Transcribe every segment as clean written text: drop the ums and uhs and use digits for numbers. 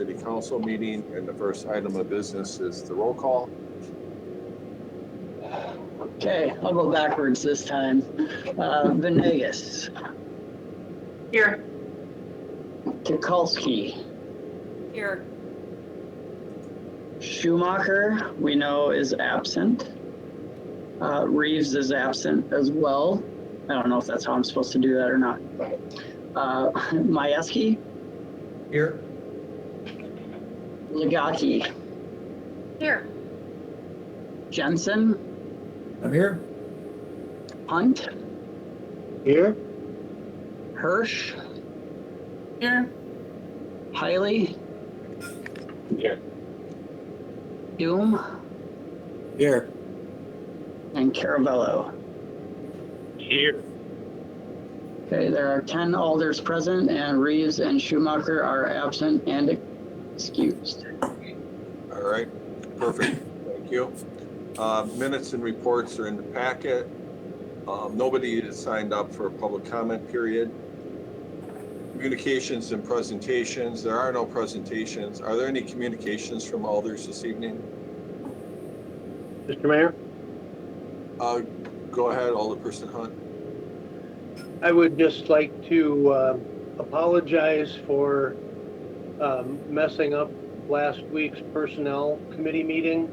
City Council meeting, and the first item of business is the roll call. Okay, I'll go backwards this time. Venegas. Here. Tukulski. Here. Schumacher, we know, is absent. Reeves is absent as well. I don't know if that's how I'm supposed to do that or not. Majewski. Here. Legati. Here. Jensen. I'm here. Hunt. Here. Hirsch. Here. Hiley. Here. Doom. Here. And Caravello. Here. Okay, there are 10 alders present, and Reeves and Schumacher are absent and excused. All right, perfect. Thank you. Minutes and reports are in the packet. Nobody is signed up for a public comment period. Communications and presentations. There are no presentations. Are there any communications from alders this evening? Mr. Mayor, Go ahead, Alderperson Hunt. I would just like to apologize for messing up last week's personnel committee meeting.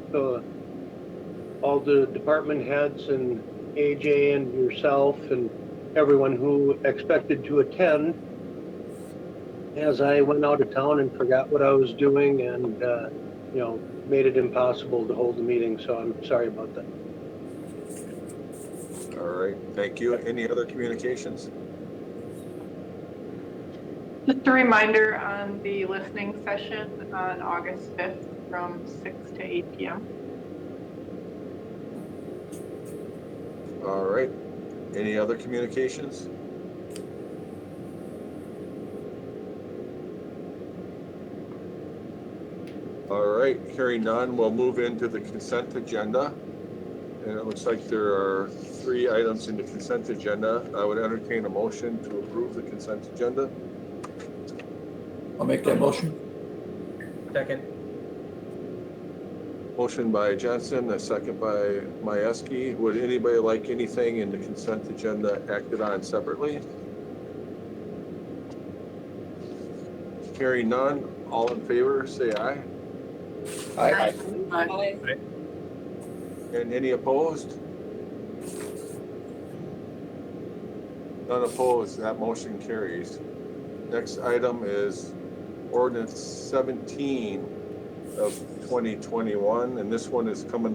All the department heads and AJ and yourself and everyone who expected to attend, as I went out of town and forgot what I was doing and made it impossible to hold the meeting. So I'm sorry about that. All right, thank you. Any other communications? Just a reminder on the listening session on August 5th from 6 to 8 p.m. All right. Any other communications? All right, hearing none, we'll move into the consent agenda. And it looks like there are 3 items in the consent agenda. I would entertain a motion to approve the consent agenda. I'll make that motion. Second. Motion by Jensen, a second by Majewski. Would anybody like anything in the consent agenda acted on separately? Hearing none, all in favor, say aye. Aye. Aye. And any opposed? None opposed, that motion carries. Next item is Ordinance 17 of 2021, and this one is coming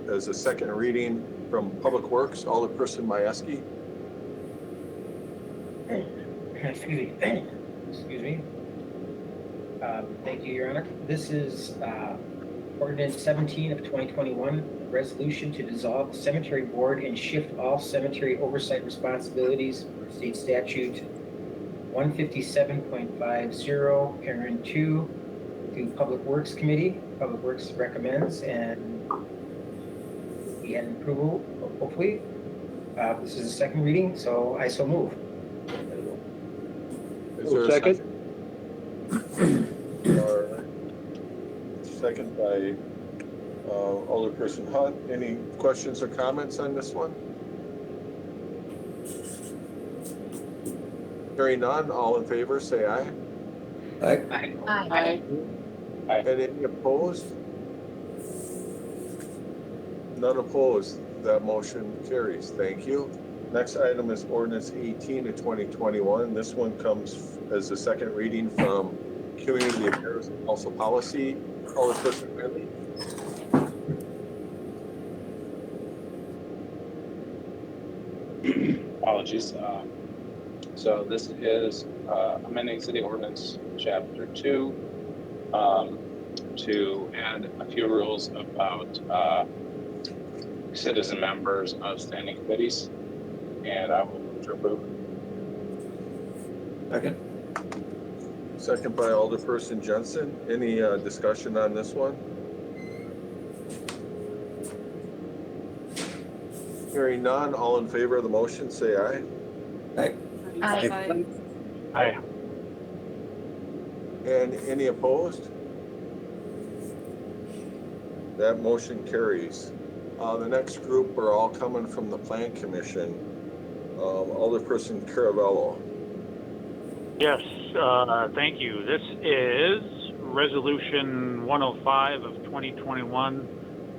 as a second reading from Public Works. Alderperson Majewski. Excuse me. Thank you, Your Honor. This is Ordinance 17 of 2021, resolution to dissolve the cemetery board and shift all cemetery oversight responsibilities for state statute 157.50, parent 2, to Public Works Committee. Public Works recommends, and we had an approval, hopefully. This is a second reading, so I so move. Is there a Second. All right. Second by Alderperson Hunt. Any questions or comments on this one? Hearing none, all in favor, say aye. Aye. Aye. And any opposed? None opposed. That motion carries. Thank you. Next item is Ordinance 18 of 2021. This one comes as a second reading from Community Affairs and Council Policy. Alderperson Riley. Apologies. So this is amending City Ordinance Chapter 2 to add a few rules about citizen members of standing committees, and I will move to approve. Second. Second by Alderperson Jensen. Any discussion on this one? Hearing none, all in favor of the motion, say aye. Aye. Aye. Aye. And any opposed? That motion carries. The next group are all coming from the Plan Commission. Alderperson Caravello. Yes, thank you. This is Resolution 105 of 2021,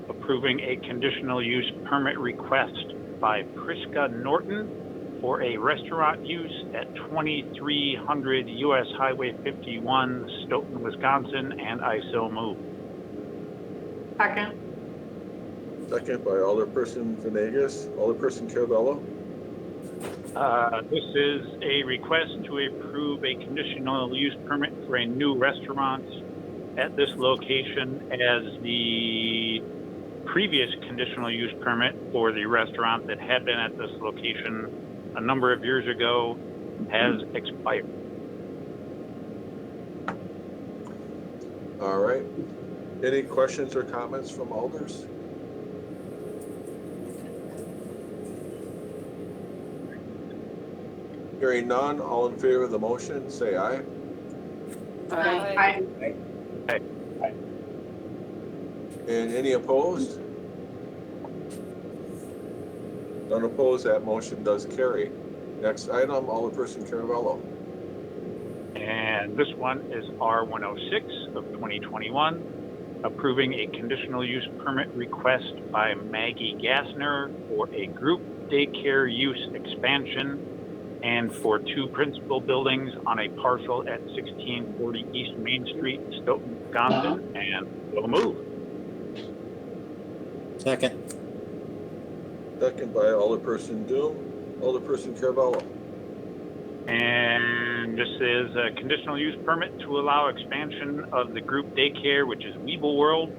approving a conditional use permit request by Priska Norton for a restaurant use at 2300 US Highway 51, Stoughton, Wisconsin, and I so move. Second. Second by Alderperson Venegas. Alderperson Caravello. This is a request to approve a conditional use permit for a new restaurant at this location, as the previous conditional use permit for the restaurant that had been at this location a number of years ago has expired. All right. Any questions or comments from alders? Hearing none, all in favor of the motion, say aye. Aye. And any opposed? None opposed, that motion does carry. Next item, Alderperson Caravello. And this one is R106 of 2021, approving a conditional use permit request by Maggie Gassner for a group daycare use expansion and for two principal buildings on a parcel at 1640 East Main Street, Stoughton, Wisconsin, and so move. Second. Second by Alderperson Doom. Alderperson Caravello. And this is a conditional use permit to allow expansion of the group daycare, which is Weeble World.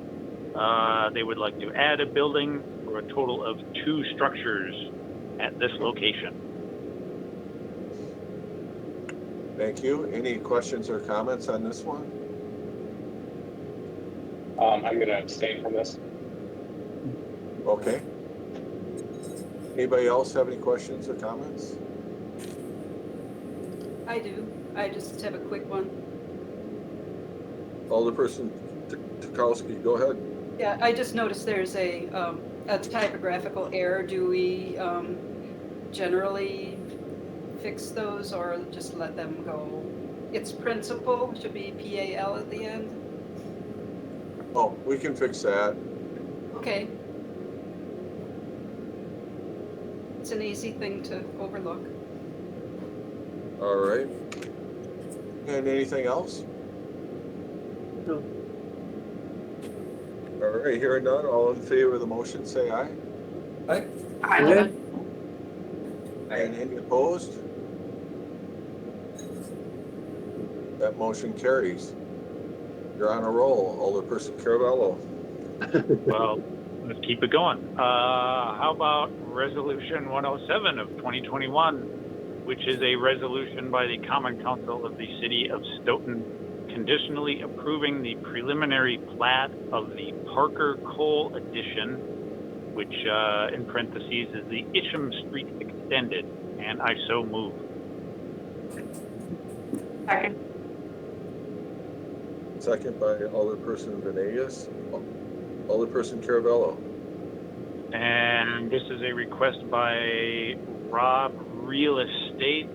They would like to add a building for a total of 2 structures at this location. Thank you. Any questions or comments on this one? I'm going to abstain from this. Okay. Anybody else have any questions or comments? I do. I just have a quick one. Alderperson Tukowski, go ahead. Yeah, I just noticed there's a typographical error. Do we generally fix those or just let them go? It's principal, should be PAL at the end. Oh, we can fix that. Okay. It's an easy thing to overlook. All right. And anything else? No. All right, hearing none, all in favor of the motion, say aye. Aye. Aye. And any opposed? That motion carries. You're on a roll, Alderperson Caravello. Well, let's keep it going. How about Resolution 107 of 2021, which is a resolution by the Common Council of the City of Stoughton conditionally approving the preliminary plat of the Parker Cole Addition, which in parentheses is the Isham Street Extended, and I so move. Second. Second by Alderperson Venegas. Alderperson Caravello. And this is a request by Rob Real Estate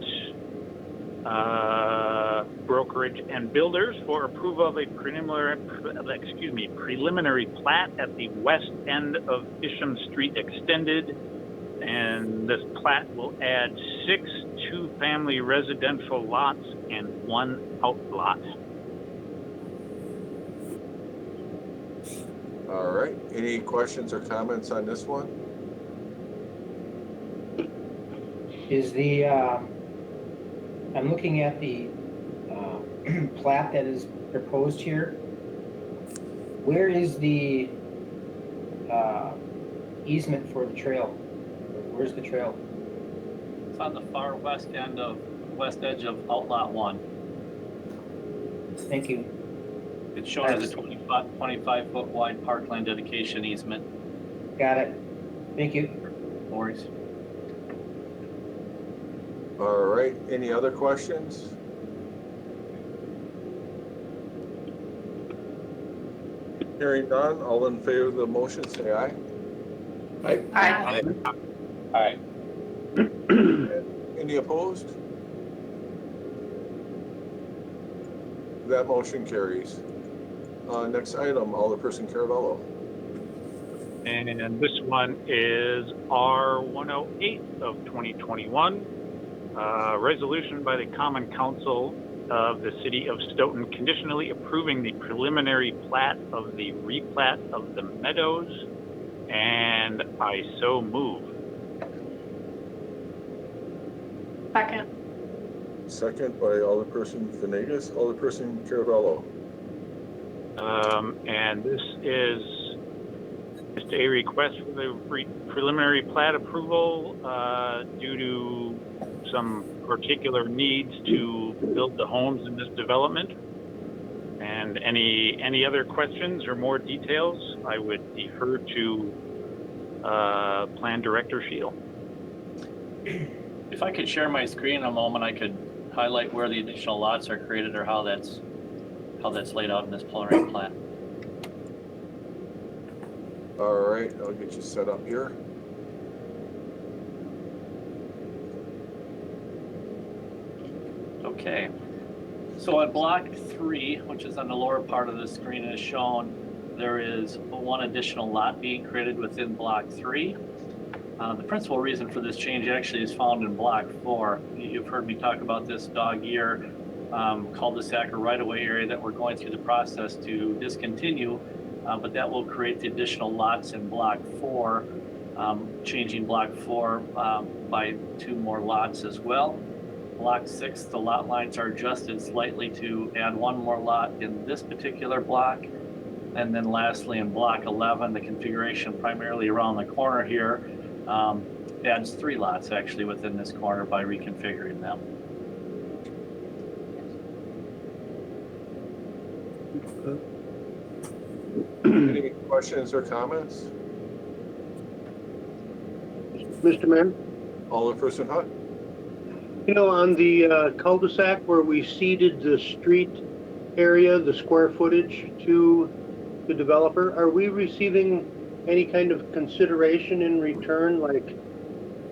Brokerage and Builders for approval of a preliminary plat at the west end of Isham Street Extended. And this plat will add 6 two-family residential lots and 1 outlot. All right, any questions or comments on this one? Is the, I'm looking at the plat that is proposed here. Where is the easement for the trail? Where's the trail? It's on the far west edge of Outlot 1. Thank you. It's shown as a 25-foot wide parkland dedication easement. Got it. Thank you. No worries. All right, any other questions? Hearing none, all in favor of the motion, say aye. Aye. Aye. Aye. Any opposed? That motion carries. Next item, Alderperson Caravello. And this one is R108 of 2021, resolution by the Common Council of the City of Stoughton conditionally approving the preliminary plat of the replat of the meadows, and I so move. Second. Second by Alderperson Venegas. Alderperson Caravello. And this is just a request for the preliminary plat approval due to some particular needs to build the homes in this development. And any other questions or more details, I would defer to Plan Director Shield. If I could share my screen a moment, I could highlight where the additional lots are created or how that's laid out in this preliminary plan. All right, I'll get you set up here. Okay. So on block 3, which is on the lower part of the screen as shown, there is one additional lot being created within block 3. The principal reason for this change actually is found in block 4. You've heard me talk about this dog-ear cul-de-sac or right-of-way area that we're going through the process to discontinue, but that will create the additional lots in block 4, changing block 4 by 2 more lots as well. Block 6, the lot lines are adjusted slightly to add 1 more lot in this particular block. And then lastly, in block 11, the configuration primarily around the corner here adds 3 lots actually within this corner by reconfiguring them. Any questions or comments? Mr. Mayor, Alderperson Hutt. you know, on the cul-de-sac where we ceded the street area, the square footage to the developer, are we receiving any kind of consideration in return, like,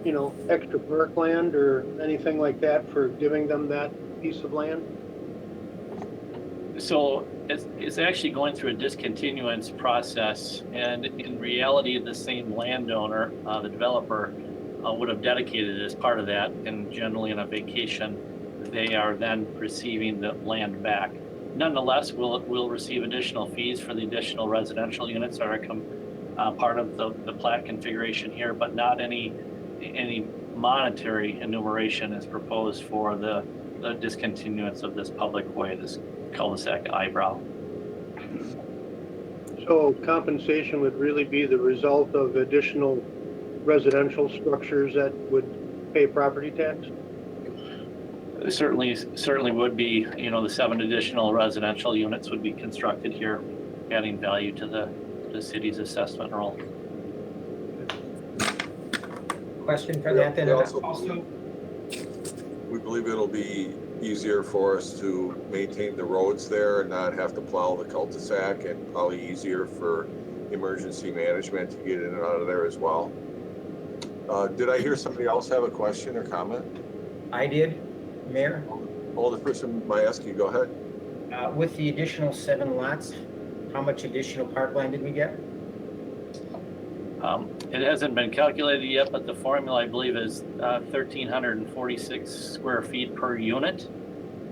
you know, extra parkland or anything like that for giving them that piece of land? So it's actually going through a discontinuance process, and in reality, the same landowner, the developer, would have dedicated it as part of that, and generally in a vacation, they are then receiving the land back. Nonetheless, we'll receive additional fees for the additional residential units that are part of the plat configuration here, but not any monetary enumeration is proposed for the discontinuance of this public way, this cul-de-sac eyebrow. So compensation would really be the result of additional residential structures that would pay property tax? Certainly would be, you know, the 7 additional residential units would be constructed here, adding value to the city's assessment roll. Question for that then. We believe it'll be easier for us to maintain the roads there and not have to plow the cul-de-sac, and probably easier for emergency management to get in and out of there as well. Did I hear somebody else have a question or comment? I did, Mayor. Alderperson Majewski, go ahead. With the additional 7 lots, how much additional parkland did we get? It hasn't been calculated yet, but the formula I believe is 1,346 square feet per unit,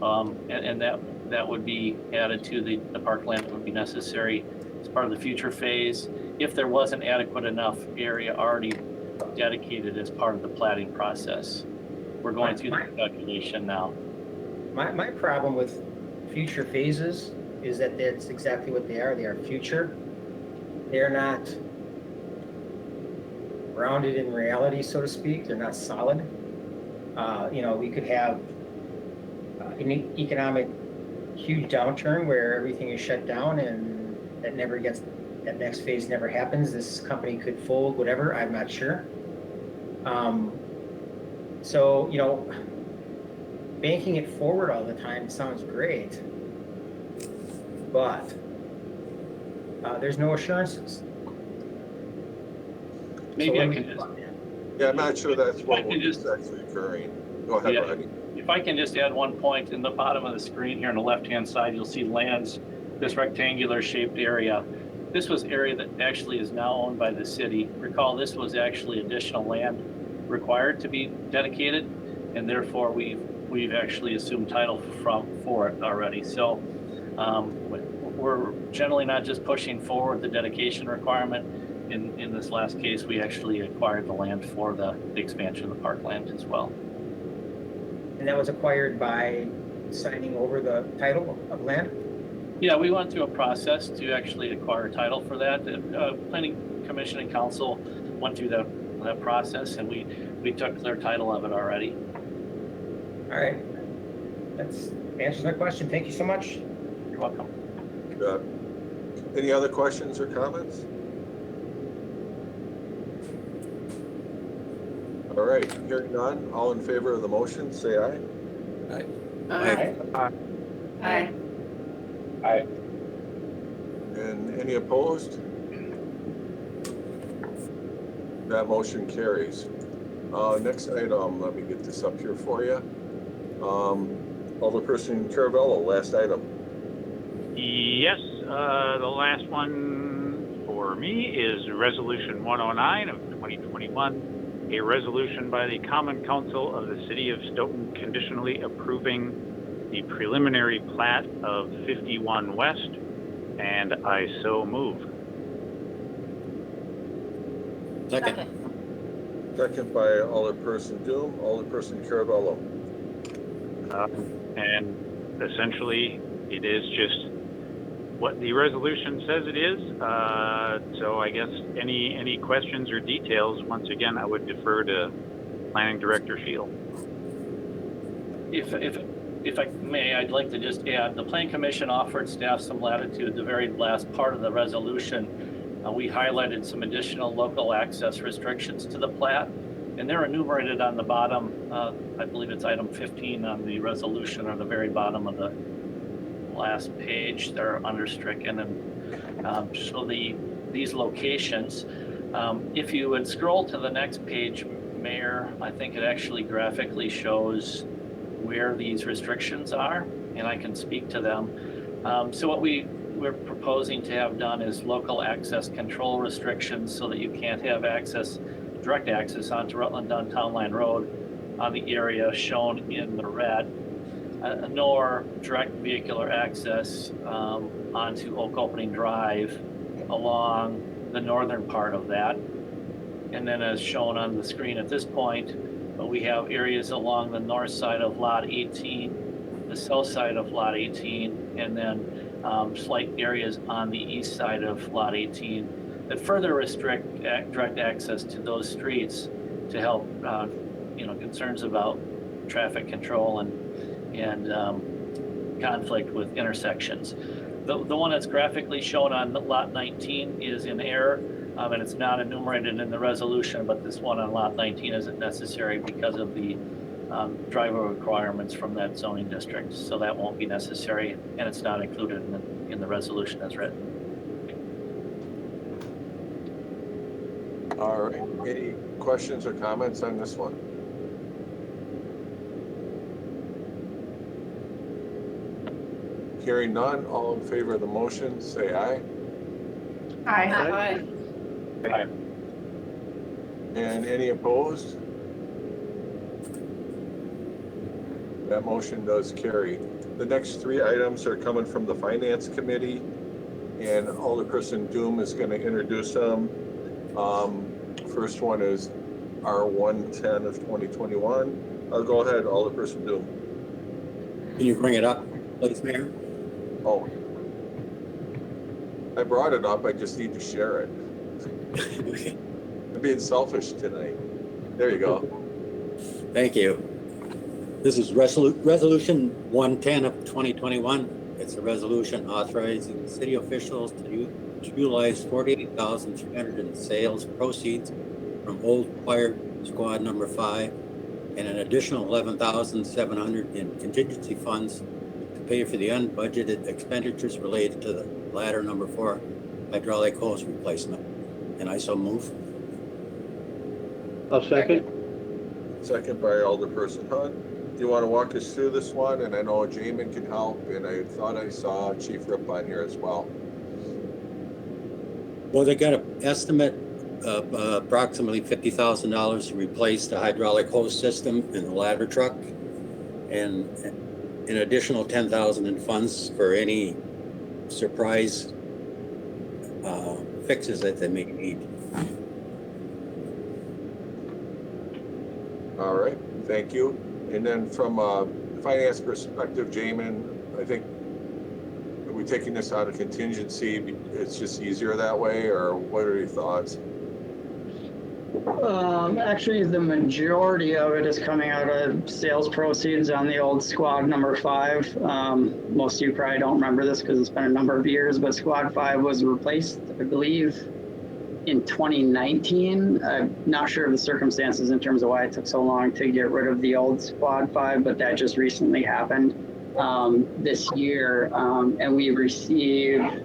and that would be added to the parkland that would be necessary as part of the future phase if there wasn't adequate enough area already dedicated as part of the platting process. We're going through the calculation now. My problem with future phases is that that's exactly what they are. They are future. They're not grounded in reality, so to speak. They're not solid. You know, we could have an economic huge downturn where everything is shut down and that next phase never happens. This company could fold, whatever, I'm not sure. So, you know, banking it forward all the time sounds great, but There's no assurances. Maybe So I what can do we- just, Yeah, I'm not sure that's If I what can was just- actually occurring. Go ahead, Yeah. Rodney. if I can just add one point, in the bottom of the screen here on the left-hand side, you'll see lands, this rectangular shaped area. This was area that actually is now owned by the city. Recall, this was actually additional land required to be dedicated, and therefore we've actually assumed title for it already. So we're generally not just pushing forward the dedication requirement. In this last case, we actually acquired the land for the expansion of the parkland as well. And that was acquired by signing over the title of land? Yeah, we went through a process to actually acquire title for that. The Planning Commission and Council went through that process, and we took their title of it already. All right. That's answers my question. Thank you so much. You're welcome. Any other questions or comments? All right, hearing none, all in favor of the motion, say aye. Aye. Aye. Aye. And any opposed? That motion carries. Next item, let me get this up here for you. Alderperson Caravello, last item. Yes, the last one for me is Resolution 109 of 2021, a resolution by the Common Council of the City of Stoughton conditionally approving the preliminary plat of 51 West, and I so move. Second. Second by Alderperson Doom, Alderperson Caravello. And essentially, it is just what the resolution says it is. So I guess any questions or details, once again, I would defer to Planning Director Shield. If I may, I'd like to just add, the Planning Commission offered staff some latitude. The very last part of the resolution, we highlighted some additional local access restrictions to the plat, and they're enumerated on the bottom. I believe it's item 15 on the resolution, or the very bottom of the last page. They're understricken, and so these locations. If you would scroll to the next page, Mayor, I think it actually graphically shows where these restrictions are, and I can speak to them. So what we're proposing to have done is local access control restrictions, so that you can't have direct access onto Rutland Downtown Line Road on the area shown in the red, nor direct vehicular access onto Oak Opening Drive along the northern part of that. And then, as shown on the screen at this point, we have areas along the north side of Lot 18, the south side of Lot 18, and then slight areas on the east side of Lot 18 that further restrict direct access to those streets to help, concerns about traffic control and conflict with intersections. The one that's graphically shown on Lot 19 is in error, and it's not enumerated in the resolution, but this one on Lot 19 isn't necessary because of the driveway requirements from that zoning district. So that won't be necessary, and it's not included in the resolution as written. All right, any questions or comments on this one? Hearing none, all in favor of the motion, say aye. Aye. Aye. And any opposed? That motion does carry. The next three items are coming from the Finance Committee, and Alderperson Doom is going to introduce them. First one is R110 of 2021. I'll go ahead, Alderperson Doom. Can you bring it up, please, Mayor? Oh, I brought it up. I just need to share it. I'm being selfish tonight. There you go. Thank you. This is Resolution 110 of 2021. It's a resolution authorizing city officials to utilize $48,300 in sales proceeds from Old Fire Squad number 5 and an additional $11,700 in contingency funds to pay for the unbudgeted expenditures related to the ladder number 4 hydraulic hose replacement. And I so move. I'll second. Second by Alderperson Hunt. Do you want to walk us through this one? And I know Jamin can help, and I thought I saw Chief Rip on here as well. Well, they got an estimate of approximately $50,000 to replace the hydraulic hose system in the ladder truck, and an additional $10,000 in funds for any surprise fixes that they may need. All right, thank you. And then from a finance perspective, Jamin, I think, are we taking this out of contingency? It's just easier that way, or what are your thoughts? Actually, the majority of it is coming out of sales proceeds on the old squad number 5. Most of you probably don't remember this because it's been a number of years, but squad 5 was replaced, I believe, in 2019. I'm not sure of the circumstances in terms of why it took so long to get rid of the old squad 5, but that just recently happened this year. And we received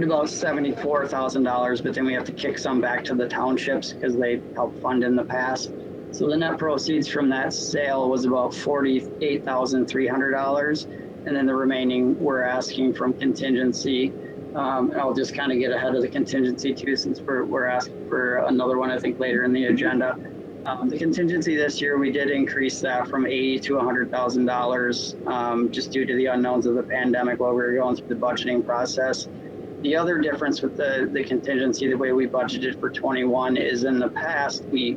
about $74,000, but then we have to kick some back to the townships because they helped fund in the past. So the net proceeds from that sale was about $48,300. And then the remaining we're asking from contingency. I'll just kind of get ahead of the contingency too, since we're asking for another one, I think, later in the agenda. The contingency this year, we did increase that from $80,000 to $100,000 just due to the unknowns of the pandemic while we were going through the budgeting process. The other difference with the contingency, the way we budgeted for 21, is in the past, we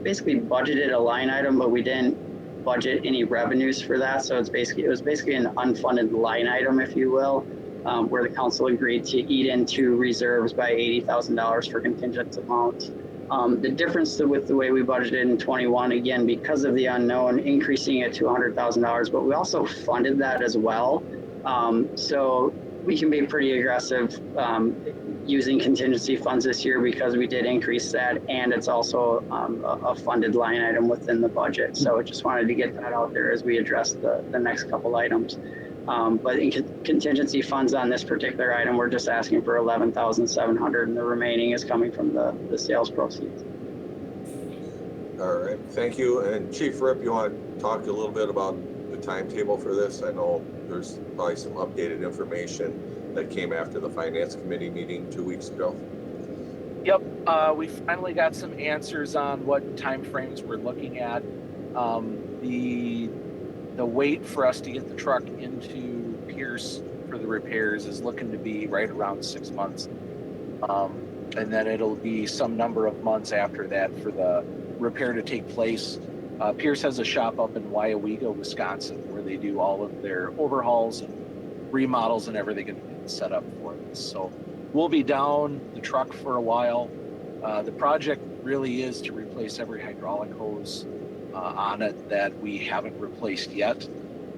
basically budgeted a line item, but we didn't budget any revenues for that. So it was basically an unfunded line item, if you will, where the council agreed to eat into reserves by $80,000 for contingent amounts. The difference with the way we budgeted in 21, again, because of the unknown, increasing it to $100,000, but we also funded that as well. So we can be pretty aggressive using contingency funds this year because we did increase that, and it's also a funded line item within the budget. So I just wanted to get that out there as we address the next couple items. But in contingency funds on this particular item, we're just asking for $11,700, and the remaining is coming from the sales proceeds. All right, thank you. And Chief Rip, you want to talk a little bit about the timetable for this? I know there's probably some updated information that came after the Finance Committee meeting 2 weeks ago. Yep, we finally got some answers on what timeframes we're looking at. The wait for us to get the truck into Pierce for the repairs is looking to be right around 6 months. And then it'll be some number of months after that for the repair to take place. Pierce has a shop up in Wyawega, Wisconsin, where they do all of their overhauls and remodels and everything set up for this. So we'll be down the truck for a while. The project really is to replace every hydraulic hose on it that we haven't replaced yet.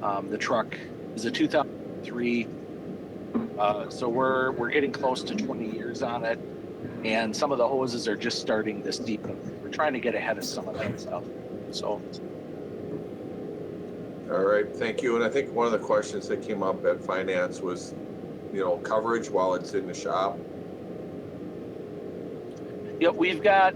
The truck is a 2003, so we're getting close to 20 years on it, and some of the hoses are just starting this deep. We're trying to get ahead of some of that stuff. So. All right, thank you. And I think one of the questions that came up at Finance was, coverage while it's in the shop. Yep, we've got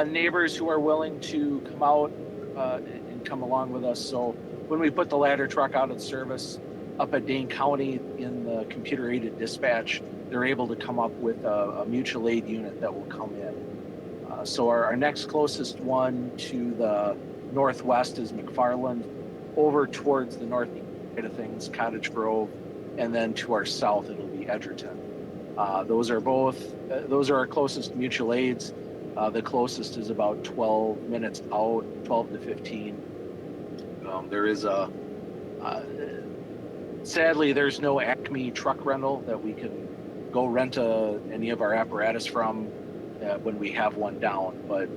neighbors who are willing to come out and come along with us. So when we put the ladder truck out of service up at Dane County in the computer-aided dispatch, they're able to come up with a mutual aid unit that will come in. So our next closest one to the northwest is McFarland, over towards the northeast side of things, Cottage Grove, and then to our south, it'll be Edgerton. Those are our closest mutual aids. The closest is about 12 minutes out, 12 to 15. There is sadly, there's no Acme truck rental that we can go rent any of our apparatus from when we have one down. But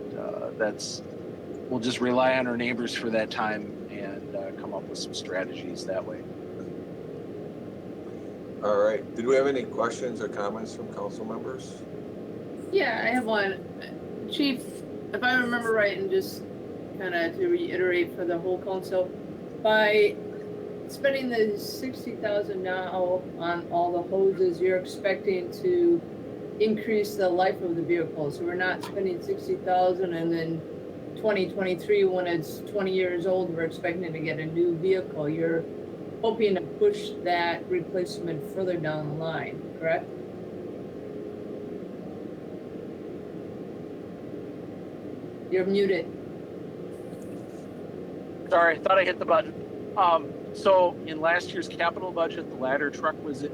we'll just rely on our neighbors for that time and come up with some strategies that way. All right. Did we have any questions or comments from council members? Yeah, I have one. Chief, if I remember right, and just kind of to reiterate for the whole council, by spending the 60,000 now on all the hoses, you're expecting to increase the life of the vehicle. So we're not spending 60,000 and then 2023, when it's 20 years old, we're expecting to get a new vehicle. You're hoping to push that replacement further down the line, correct? You're muted. Sorry, I thought I hit the button. So in last year's capital budget, the ladder truck was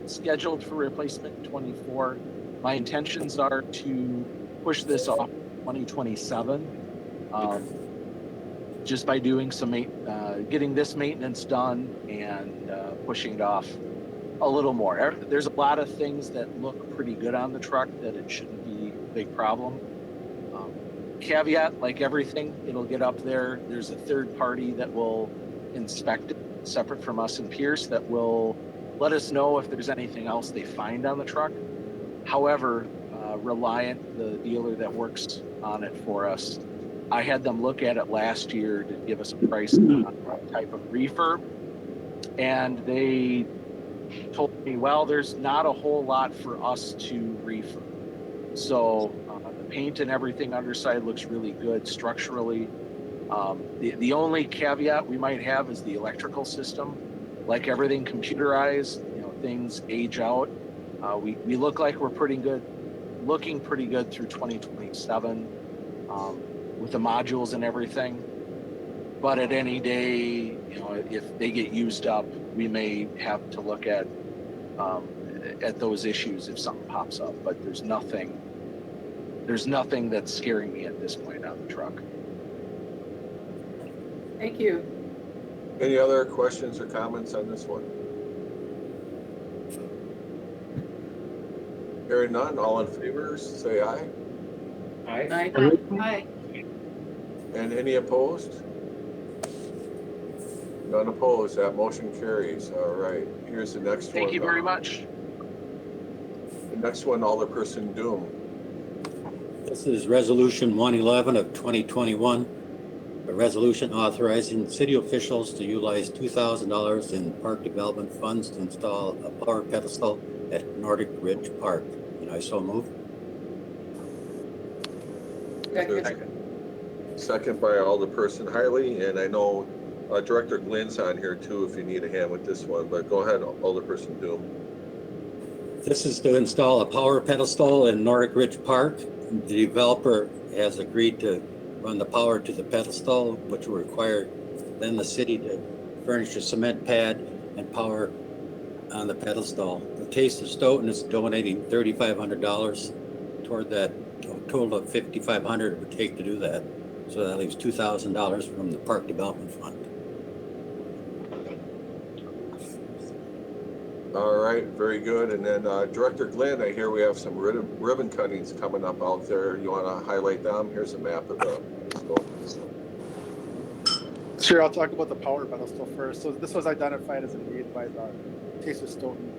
scheduled for replacement in 24. My intentions are to push this off 2027. Just by doing some getting this maintenance done and pushing it off a little more. There's a lot of things that look pretty good on the truck that it shouldn't be a big problem. Caveat, like everything, it'll get up there. There's a third party that will inspect it, separate from us and Pierce, that will let us know if there's anything else they find on the truck. However, Reliant, the dealer that works on it for us, I had them look at it last year to give us a price on what type of refurb, and they told me, well, there's not a whole lot for us to refurb. So the paint and everything underside looks really good structurally. The only caveat we might have is the electrical system. Like everything computerized, things age out. We look like we're looking pretty good through 2027 with the modules and everything. But at any day, if they get used up, we may have to look at those issues if something pops up. But there's nothing that's scaring me at this point on the truck. Thank you. Any other questions or comments on this one? Hearing none, all in favor, say aye. Aye. Aye. And any opposed? None opposed, that motion carries. All right, here's the next one. Thank you very much. The next one, Alderperson Doom. This is Resolution 111 of 2021, a resolution authorizing city officials to utilize $2,000 in park development funds to install a power pedestal at Nordic Ridge Park. And I so move. Second by Alderperson Hiley, and I know Director Glynn's on here too if you need a hand with this one, but go ahead, Alderperson Doom. This is to install a power pedestal in Nordic Ridge Park. The developer has agreed to run the power to the pedestal, which will require then the city to furnish a cement pad and power on the pedestal. The Taste of Stoughton is donating $3,500 toward that. A total of $5,500 it would take to do that. So that leaves $2,000 from the Park Development Fund. All right, very good. And then Director Glynn, I hear we have some ribbon cuttings coming up out there. You want to highlight them? Here's a map of the Sure, I'll talk about the power pedestal first. So this was identified as a need by the Taste of Stoughton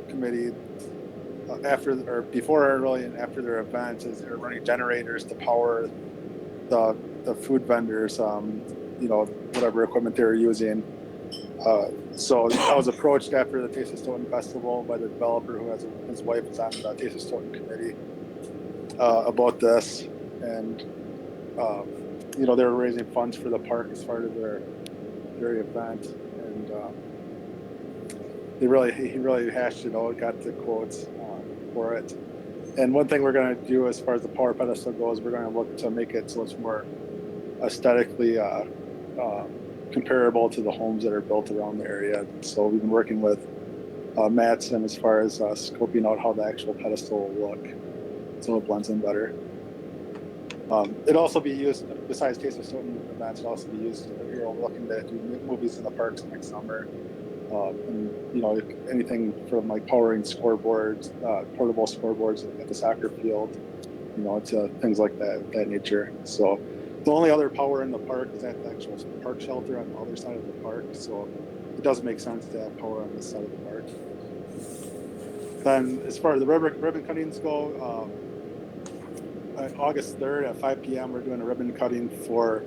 committee before and after their event, as they're running generators to power the food vendors, whatever equipment they were using. So I was approached after the Taste of Stoughton festival by the developer who has his wife is on the Taste of Stoughton committee about this, and they were raising funds for the park as part of their event, and he really hashed it out, got the quotes for it. And one thing we're going to do as far as the power pedestal goes, we're going to look to make it so it's more aesthetically comparable to the homes that are built around the area. So we've been working with Mattson as far as scoping out how the actual pedestal will look, so it blends in better. It'll also be used, besides Taste of Stoughton events, it'll also be used, we're looking to do movies in the parks next summer. And anything from like powering scoreboards, portable scoreboards at the soccer field, to things like that nature. So the only other power in the park is at the actual park shelter on the other side of the park. So it does make sense to have power on this side of the park. Then as far as the ribbon cuttings go, August 3rd at 5 p.m. we're doing a ribbon cutting for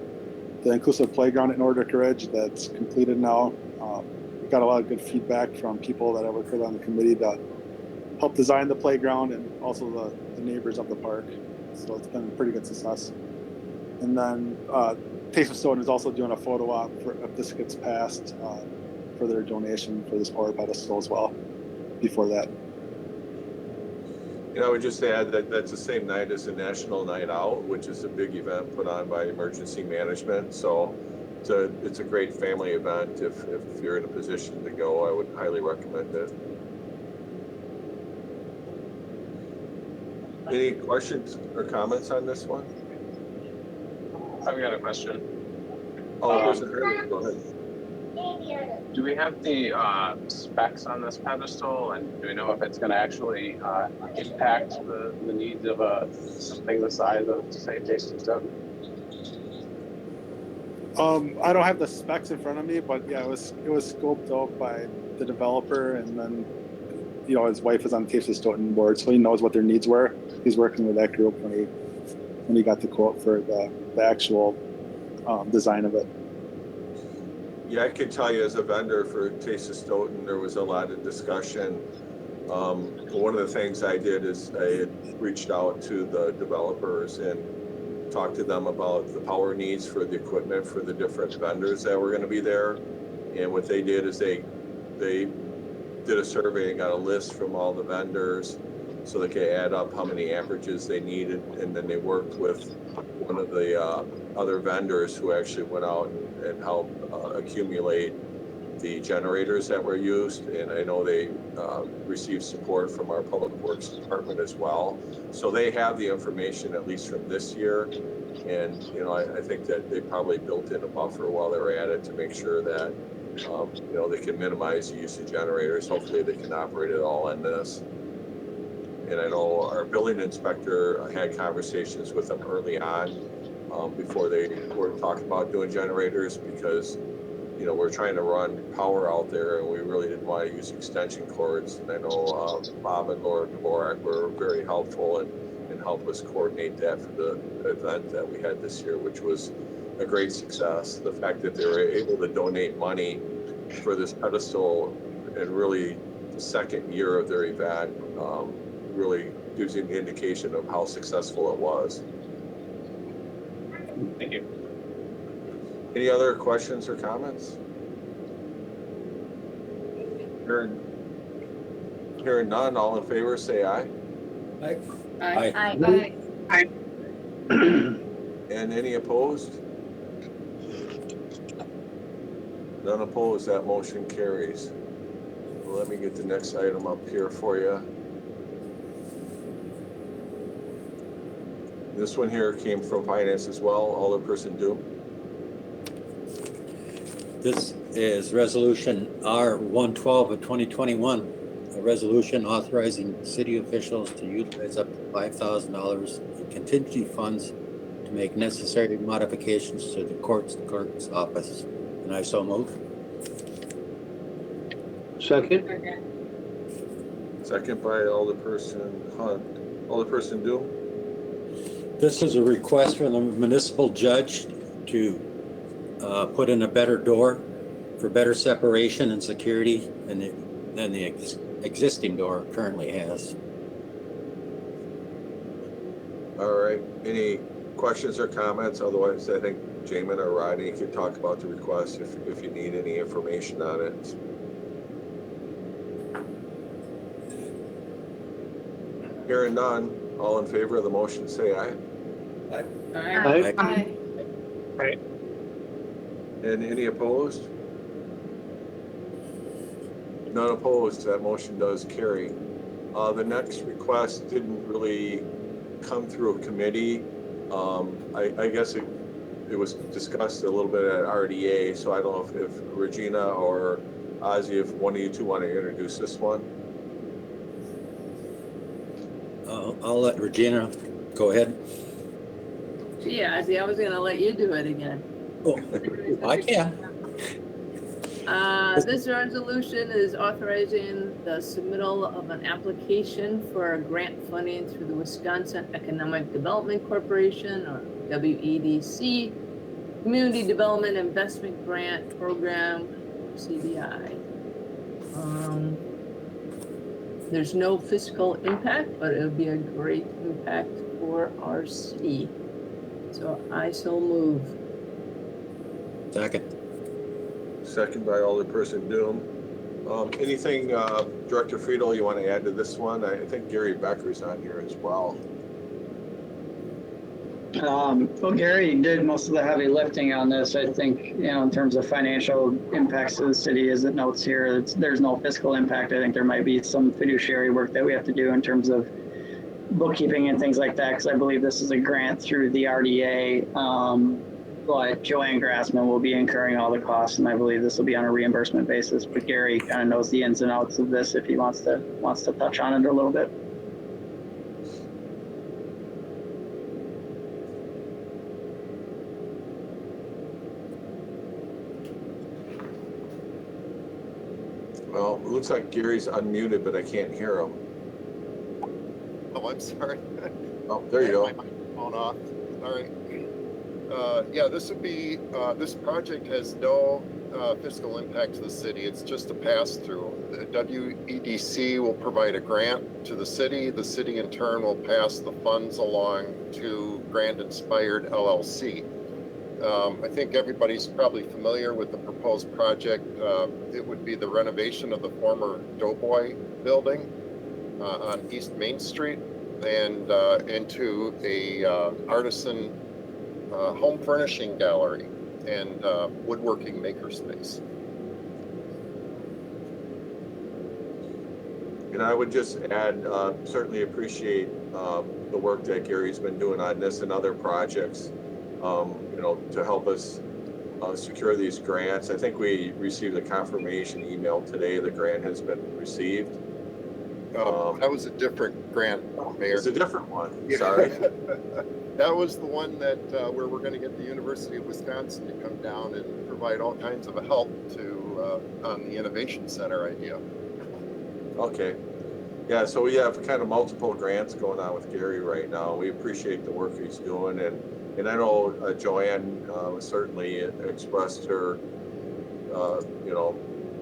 the inclusive playground at Nordic Ridge that's completed now. We got a lot of good feedback from people that I worked with on the committee that helped design the playground and also the neighbors of the park. So it's been a pretty good success. And then Taste of Stoughton is also doing a photo op for if this gets passed for their donation for this power pedestal as well before that. I would just add that that's the same night as the National Night Out, which is a big event put on by Emergency Management. So it's a great family event. If you're in a position to go, I would highly recommend it. Any questions or comments on this one? I've got a question. Oh, there's a Harley. Go ahead. Do we have the specs on this pedestal, and do we know if it's going to actually impact the needs of something the size of, say, Taste of Stoughton? I don't have the specs in front of me, but yeah, it was scoped out by the developer, and then his wife is on the Taste of Stoughton board, so he knows what their needs were. He's working with that group when he got the quote for the actual design of it. Yeah, I can tell you as a vendor for Taste of Stoughton, there was a lot of discussion. One of the things I did is I had reached out to the developers and talked to them about the power needs for the equipment for the different vendors that were going to be there. And what they did is they did a survey and got a list from all the vendors so they could add up how many amperages they needed. And then they worked with one of the other vendors who actually went out and helped accumulate the generators that were used. And I know they received support from our Public Works Department as well. So they have the information, at least from this year. And, I think that they probably built in a buffer while they were at it to make sure that, they can minimize the use of generators. Hopefully they can operate it all in this. And I know our building inspector had conversations with them early on before they were talking about doing generators, because we're trying to run power out there and we really didn't want to use extension cords. And I know Bob and Laura Dvorak were very helpful and helped us coordinate that for the event that we had this year, which was a great success. The fact that they were able to donate money for this pedestal and really the second year of their event really gives you an indication of how successful it was. Thank you. Any other questions or comments? Hearing none, all in favor, say aye. Aye. Aye. Aye. And any opposed? None opposed, that motion carries. Well, let me get the next item up here for you. This one here came from Finance as well, Alderperson Doom. This is Resolution R-112 of 2021, a resolution authorizing city officials to utilize up to $5,000 in contingency funds to make necessary modifications to the clerk's office. And I so move. Second? Second by Alderperson Hunt. Alderperson Doom. This is a request from the municipal judge to put in a better door for better separation and security than the existing door currently has. All right, any questions or comments? Otherwise, I think Jamin or Rodney could talk about the request if you need any information on it. Hearing none, all in favor of the motion, say aye. Aye. Aye. And any opposed? None opposed, that motion does carry. The next request didn't really come through a committee. I guess it was discussed a little bit at RDA, so I don't know if Regina or Ozzy, if one of you two want to introduce this one. I'll let Regina go ahead. Gee, Ozzy, I was gonna let you do it again. Oh, I can. This resolution is authorizing the submittal of an application for grant funding through the Wisconsin Economic Development Corporation, or WEDC, Community Development Investment Grant Program CBI. There's no fiscal impact, but it'll be a great impact for our city. So I so move. Second. Second by Alderperson Doom. Anything, Director Friedel, you want to add to this one? I think Gary Becker's on here as well. Well, Gary did most of the heavy lifting on this. I think, in terms of financial impacts to the city, as it notes here, there's no fiscal impact. I think there might be some fiduciary work that we have to do in terms of bookkeeping and things like that, because I believe this is a grant through the RDA. But Joanne Grassman will be incurring all the costs, and I believe this will be on a reimbursement basis. But Gary kind of knows the ins and outs of this if he wants to touch on it a little bit. Well, it looks like Gary's unmuted, but I can't hear him. Oh, I'm sorry. Oh, there you go. My microphone off. All right. Yeah, this would be, this project has no fiscal impact to the city. It's just a pass-through. The WEDC will provide a grant to the city. The city in turn will pass the funds along to Grant Inspired LLC. I think everybody's probably familiar with the proposed project. It would be the renovation of the former Doughboy building on East Main Street and into a artisan home furnishing gallery and woodworking makerspace. And I would just add, certainly appreciate the work that Gary's been doing on this and other projects, to help us secure these grants. I think we received a confirmation email today. The grant has been received. That was a different grant, Mayor. It's a different one. Sorry. That was the one that where we're going to get the University of Wisconsin to come down and provide all kinds of help to on the Innovation Center idea. Okay. Yeah, so we have kind of multiple grants going on with Gary right now. We appreciate the work he's doing, and I know Joanne certainly expressed her,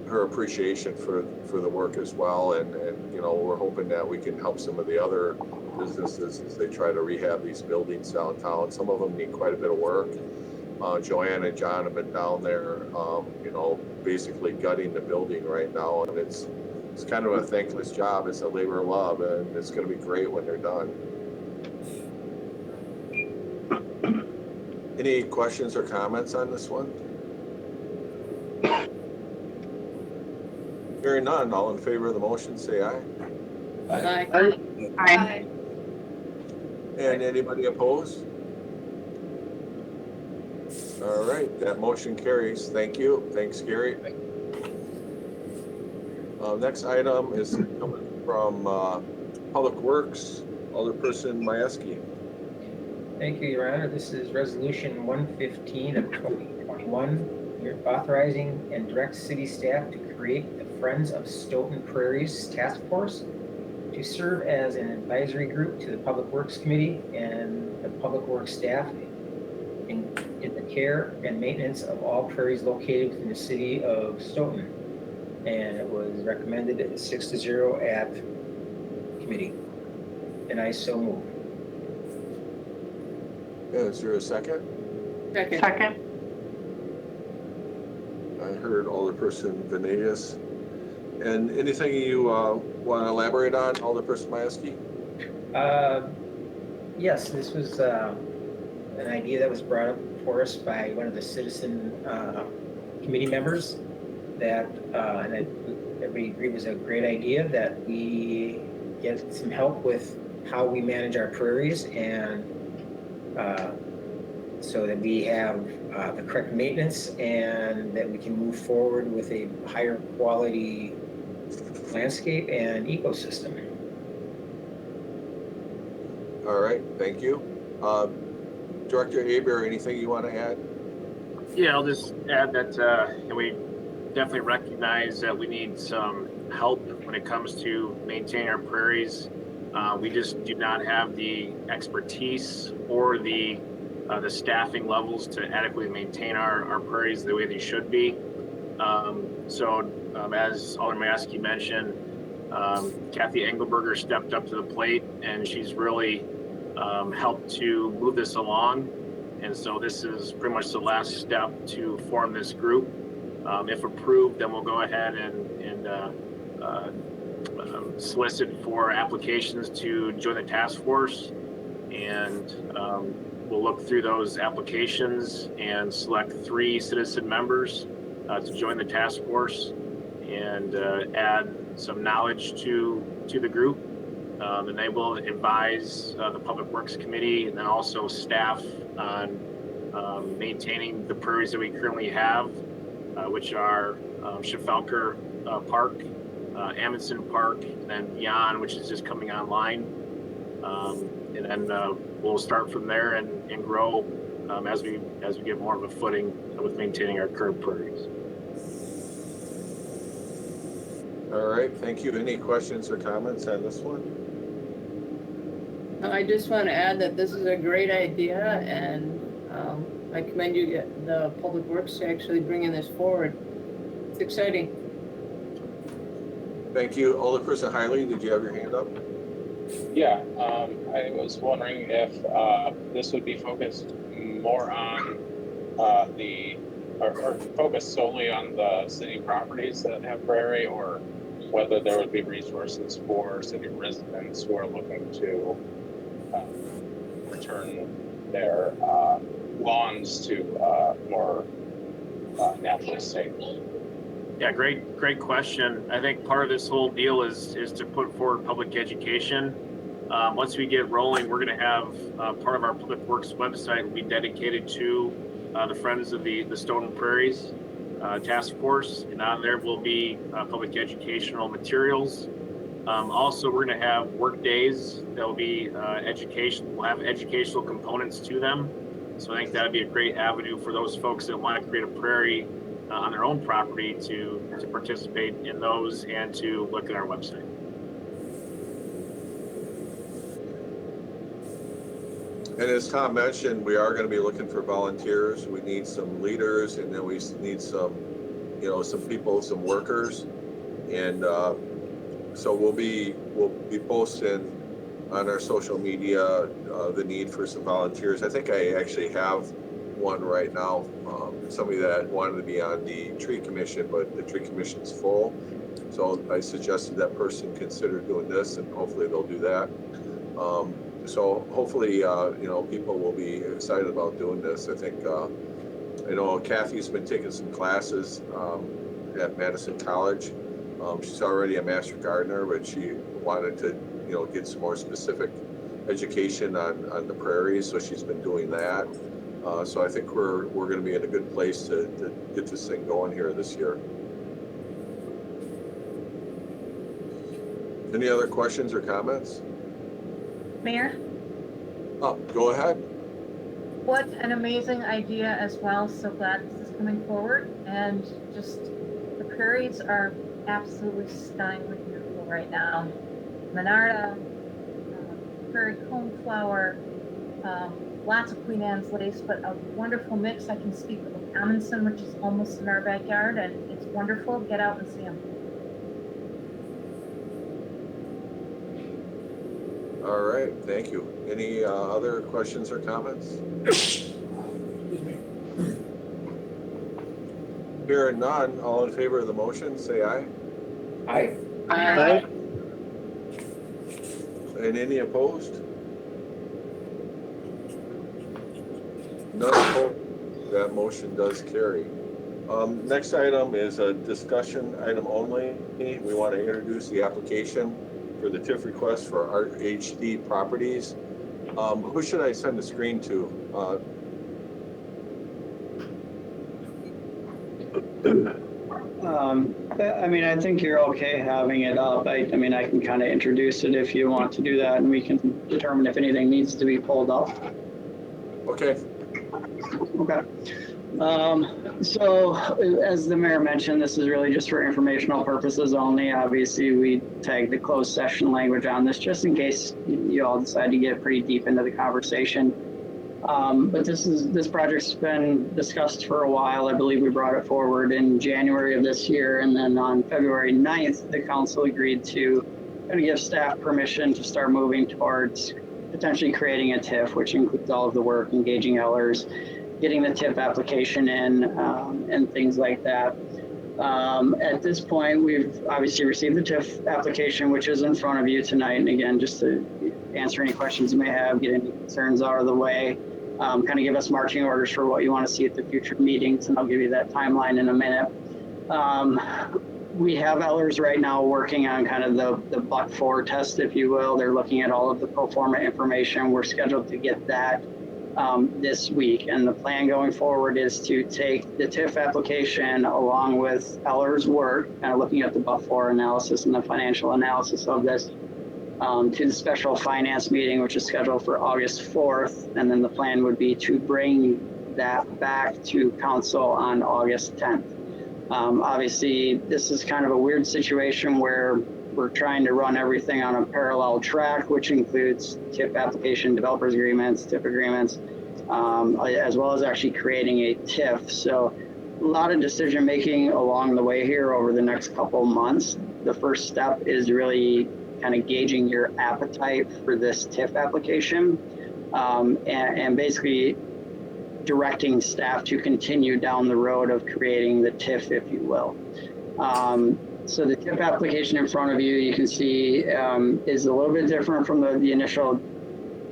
her appreciation for the work as well, and we're hoping that we can help some of the other businesses as they try to rehab these buildings downtown. Some of them need quite a bit of work. Joanne and John have been down there, basically gutting the building right now, and it's kind of a thankless job. It's a labor of love, and it's going to be great when they're done. Any questions or comments on this one? Hearing none, all in favor of the motion, say aye. Aye. Aye. And anybody opposed? All right, that motion carries. Thank you. Thanks, Gary. Next item is coming from Public Works, Alderperson Majewski. Thank you, Your Honor. This is Resolution 115 of 2021. You're authorizing and directs city staff to create the Friends of Stoughton Prairie's Task Force to serve as an advisory group to the Public Works Committee and the Public Works staff in the care and maintenance of all prairies located within the city of Stoughton. And it was recommended at 6-0 at committee. And I so move. Is there a second? Second. I heard Alderperson Venegas. And anything you want to elaborate on, Alderperson Majewski? Yes, this was an idea that was brought up for us by one of the citizen committee members that, and everybody agreed was a great idea, that we get some help with how we manage our prairies, and so that we have the correct maintenance and that we can move forward with a higher quality landscape and ecosystem. All right, thank you. Director Aber, anything you want to add? Yeah, I'll just add that we definitely recognize that we need some help when it comes to maintaining our prairies. We just do not have the expertise or the staffing levels to adequately maintain our prairies the way they should be. So as Alderman Maskey mentioned, Kathy Engelberger stepped up to the plate, and she's really helped to move this along. And so this is pretty much the last step to form this group. If approved, then we'll go ahead and solicit for applications to join the task force. And we'll look through those applications and select 3 citizen members to join the task force and add some knowledge to the group. And they will advise the Public Works Committee and then also staff on maintaining the prairies that we currently have, which are Schiffelker Park, Amundsen Park, and then beyond, which is just coming online. And then we'll start from there and grow as we get more of a footing with maintaining our current prairies. All right, thank you. Any questions or comments on this one? I just want to add that this is a great idea, and I commend you, the Public Works, to actually bringing this forward. It's exciting. Thank you. Alderperson Hiley, did you have your hand up? Yeah, I was wondering if this would be focused more on or focused solely on the city properties that have prairie, or whether there would be resources for city residents who are looking to return their lawns to more natural state. Yeah, great question. I think part of this whole deal is to put forward public education. Once we get rolling, we're going to have part of our Public Works website will be dedicated to the Friends of the Stoughton Prairies Task Force, and on there will be public educational materials. Also, we're going to have work days that will be education. We'll have educational components to them. So I think that would be a great avenue for those folks that want to create a prairie on their own property to participate in those and to look at our website. And as Tom mentioned, we are going to be looking for volunteers. We need some leaders, and then we need some, some people, some workers. And so we'll be posting on our social media the need for some volunteers. I think I actually have one right now, somebody that wanted to be on the tree commission, but the tree commission's full. So I suggested that person consider doing this, and hopefully they'll do that. So hopefully, people will be excited about doing this. I think, I know Kathy's been taking some classes at Madison College. She's already a master gardener, but she wanted to, get some more specific education on the prairies. So she's been doing that. So I think we're going to be in a good place to get this thing going here this year. Any other questions or comments? Mayor? Oh, go ahead. What an amazing idea as well. So glad this is coming forward. And just the prairies are absolutely stunningly beautiful right now. Monarda, prairie coneflower, lots of Queen Anne's lace, but a wonderful mix. I can speak of Amundsen, which is almost in our backyard, and it's wonderful. Get out and see them. All right, thank you. Any other questions or comments? Hearing none, all in favor of the motion, say aye. Aye. Aye. And any opposed? None opposed. That motion does carry. Next item is a discussion item only. We want to introduce the application for the TIF request for RHD properties. Who should I send the screen to? I think you're okay having it up. I can kind of introduce it if you want to do that, and we can determine if anything needs to be pulled up. Okay. Okay. So as the mayor mentioned, this is really just for informational purposes only. Obviously, we tagged the closed session language on this just in case you all decide to get pretty deep into the conversation. But this project's been discussed for a while. I believe we brought it forward in January of this year, and then on February 9th, the council agreed to kind of give staff permission to start moving towards potentially creating a TIF, which includes all of the work, engaging Ellers, getting the TIF application in, and things like that. At this point, we've obviously received the TIF application, which is in front of you tonight. And again, just to answer any questions you may have, get any concerns out of the way, kind of give us marching orders for what you want to see at the future meetings, and I'll give you that timeline in a minute. We have Ellers right now working on kind of the but-for test, if you will. They're looking at all of the pro forma information. We're scheduled to get that this week, and the plan going forward is to take the TIF application along with Ellers' work, kind of looking at the but-for analysis and the financial analysis of this, to the special finance meeting, which is scheduled for August 4th, and then the plan would be to bring that back to council on August 10th. Obviously, this is kind of a weird situation where we're trying to run everything on a parallel track, which includes TIF application, developers agreements, TIF agreements, as well as actually creating a TIF. So a lot of decision making along the way here over the next couple months. The first step is really kind of gauging your appetite for this TIF application, and basically directing staff to continue down the road of creating the TIF, if you will. So the TIF application in front of you, you can see is a little bit different from the initial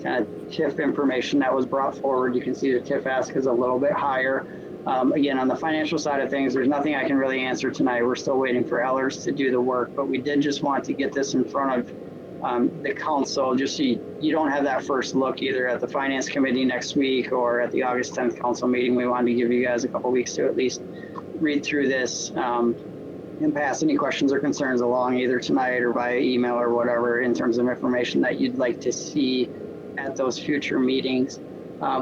kind of TIF information that was brought forward. You can see the TIF ask is a little bit higher. Again, on the financial side of things, there's nothing I can really answer tonight. We're still waiting for Ellers to do the work, but we did just want to get this in front of the council, just so you don't have that first look either at the finance committee next week or at the August 10th council meeting. We wanted to give you guys a couple weeks to at least read through this and pass any questions or concerns along either tonight or via email or whatever in terms of information that you'd like to see at those future meetings.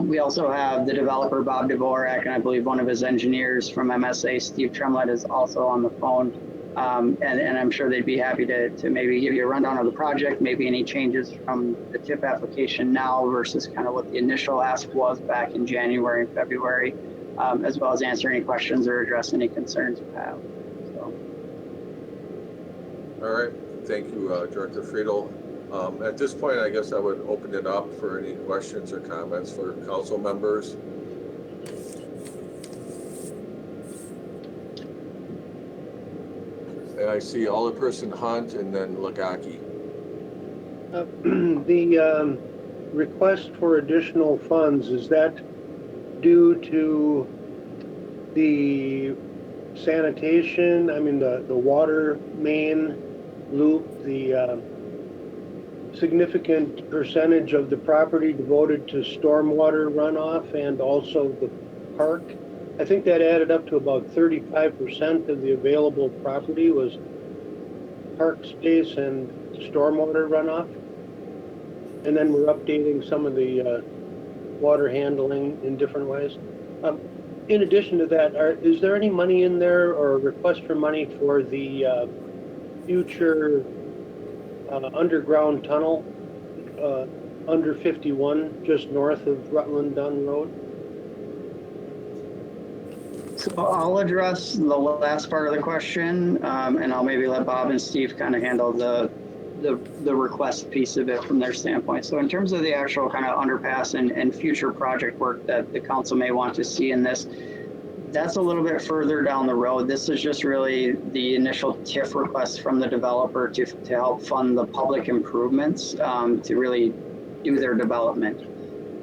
We also have the developer, Bob Dvorak, and I believe one of his engineers from MSA, Steve Tremlett, is also on the phone. And I'm sure they'd be happy to maybe give you a rundown of the project, maybe any changes from the TIF application now versus kind of what the initial ask was back in January and February, as well as answer any questions or address any concerns you have. So. All right, thank you, Director Friedel. At this point, I guess I would open it up for any questions or comments for council members. And I see Alderperson Hunt and then Lagaki. The request for additional funds, is that due to the sanitation, I mean the water main loop, the significant percentage of the property devoted to stormwater runoff and also the park? I think that added up to about 35% of the available property was park space and stormwater runoff. And then we're updating some of the water handling in different ways. In addition to that, is there any money in there or a request for money for the future underground tunnel under 51, just north of Rutland Dunn Road? So I'll address the last part of the question, and I'll maybe let Bob and Steve kind of handle the request piece of it from their standpoint. So in terms of the actual kind of underpass and future project work that the council may want to see in this, that's a little bit further down the road. This is just really the initial TIF request from the developer to help fund the public improvements to really do their development.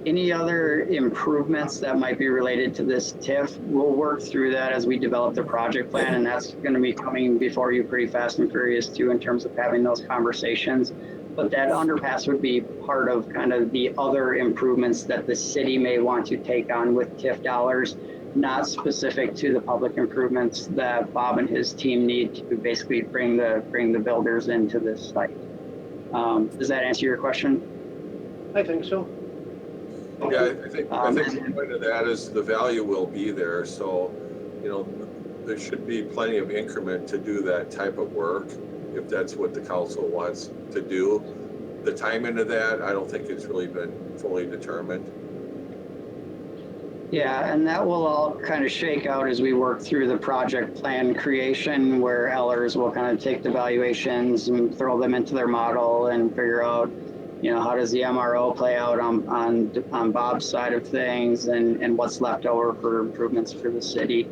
Any other improvements that might be related to this TIF, we'll work through that as we develop the project plan, and that's going to be coming before you pretty fast and furious too in terms of having those conversations. But that underpass would be part of kind of the other improvements that the city may want to take on with TIF dollars, not specific to the public improvements that Bob and his team need to basically bring the builders into this site. Does that answer your question? I think so. Yeah, I think the point of that is the value will be there. So, you know, there should be plenty of increment to do that type of work if that's what the council wants to do. The timing of that, I don't think it's really been fully determined. Yeah, and that will all kind of shake out as we work through the project plan creation, where Ellers will kind of take the valuations and throw them into their model and figure out, you know, how does the MRO play out on Bob's side of things, and what's left over for improvements for the city.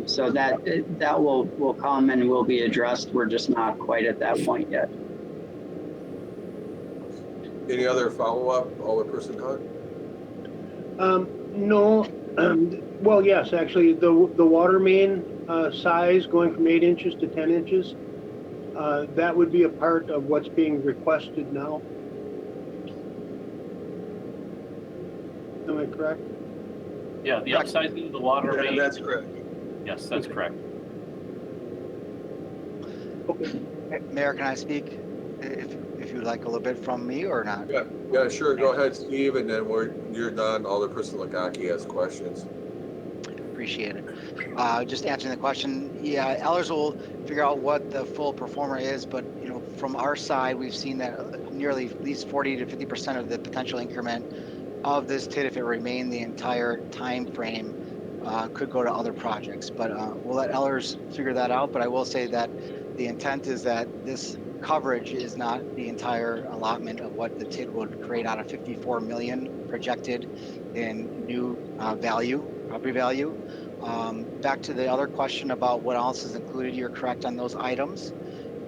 So that will come and will be addressed. We're just not quite at that point yet. Any other follow-up, Alderperson Hunt? No, well, yes, actually, the water main size going from 8 inches to 10 inches, that would be a part of what's being requested now. Am I correct? Yeah, the upsizing of the water main. That's correct. Yes, that's correct. Mayor, can I speak if you'd like a little bit from me or not? Yeah, sure. Go ahead, Steve, and then you're done. Alderperson Lagaki has questions. Appreciate it. Just answering the question. Yeah, Ellers will figure out what the full performer is, but you know, from our side, we've seen that nearly at least 40 to 50% of the potential increment of this TID, if it remained the entire time frame, could go to other projects. But we'll let Ellers figure that out. But I will say that the intent is that this coverage is not the entire allotment of what the TID would create out of 54 million projected in new property value. Back to the other question about what else is included, you're correct on those items.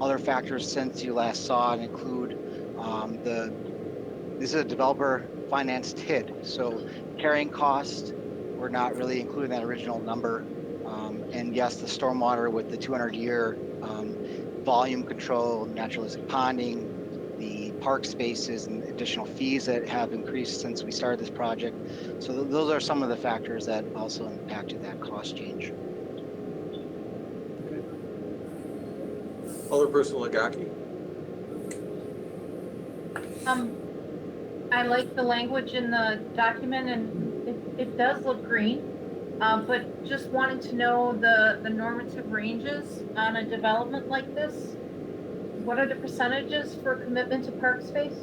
Other factors since you last saw it include this is a developer financed TID, so carrying costs were not really included in that original number. And yes, the stormwater with the 200-year volume control, naturalistic ponding, the park spaces, and additional fees that have increased since we started this project. So those are some of the factors that also impacted that cost change. Alderperson Lagaki. I like the language in the document, and it does look green. But just wanted to know the normative ranges on a development like this. What are the percentages for commitment to park space?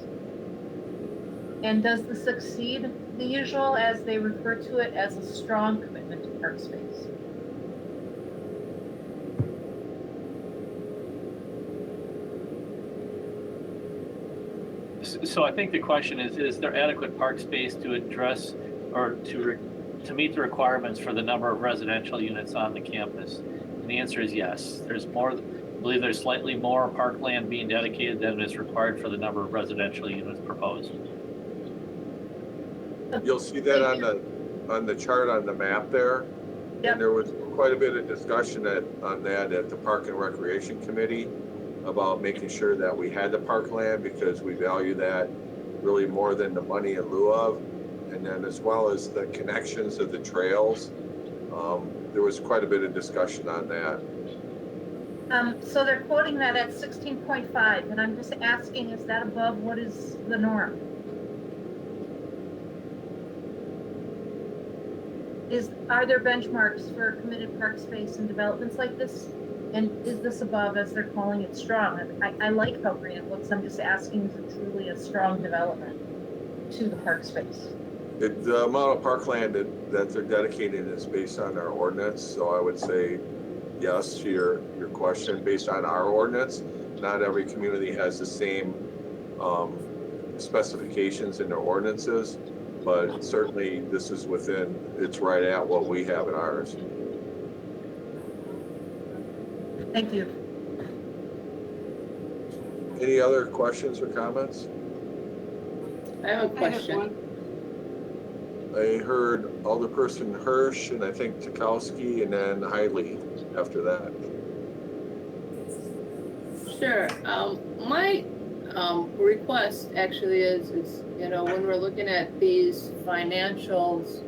And does this exceed the usual, as they refer to it as a strong commitment to park space? So I think the question is there adequate park space to address or to meet the requirements for the number of residential units on the campus? And the answer is yes. There's more, I believe there's slightly more parkland being dedicated than is required for the number of residential units proposed. You'll see that on the chart on the map there. Yep. And there was quite a bit of discussion on that at the Park and Recreation Committee about making sure that we had the parkland, because we value that really more than the money in lieu of. And then as well as the connections of the trails, there was quite a bit of discussion on that. So they're quoting that at 16.5, and I'm just asking, is that above what is the norm? Are there benchmarks for committed park space in developments like this? And is this above, as they're calling it, strong? I like how green it looks. I'm just asking, is it truly a strong development to the park space? The amount of parkland that they're dedicating is based on our ordinance. So I would say yes to your question. Based on our ordinance, not every community has the same specifications in their ordinances, but certainly this is within, it's right at what we have in ours. Thank you. Any other questions or comments? I have a question. I heard Alderperson Hirsch, and I think Tukowski, and then Hiley after that. Sure. My request actually is, you know, when we're looking at these financials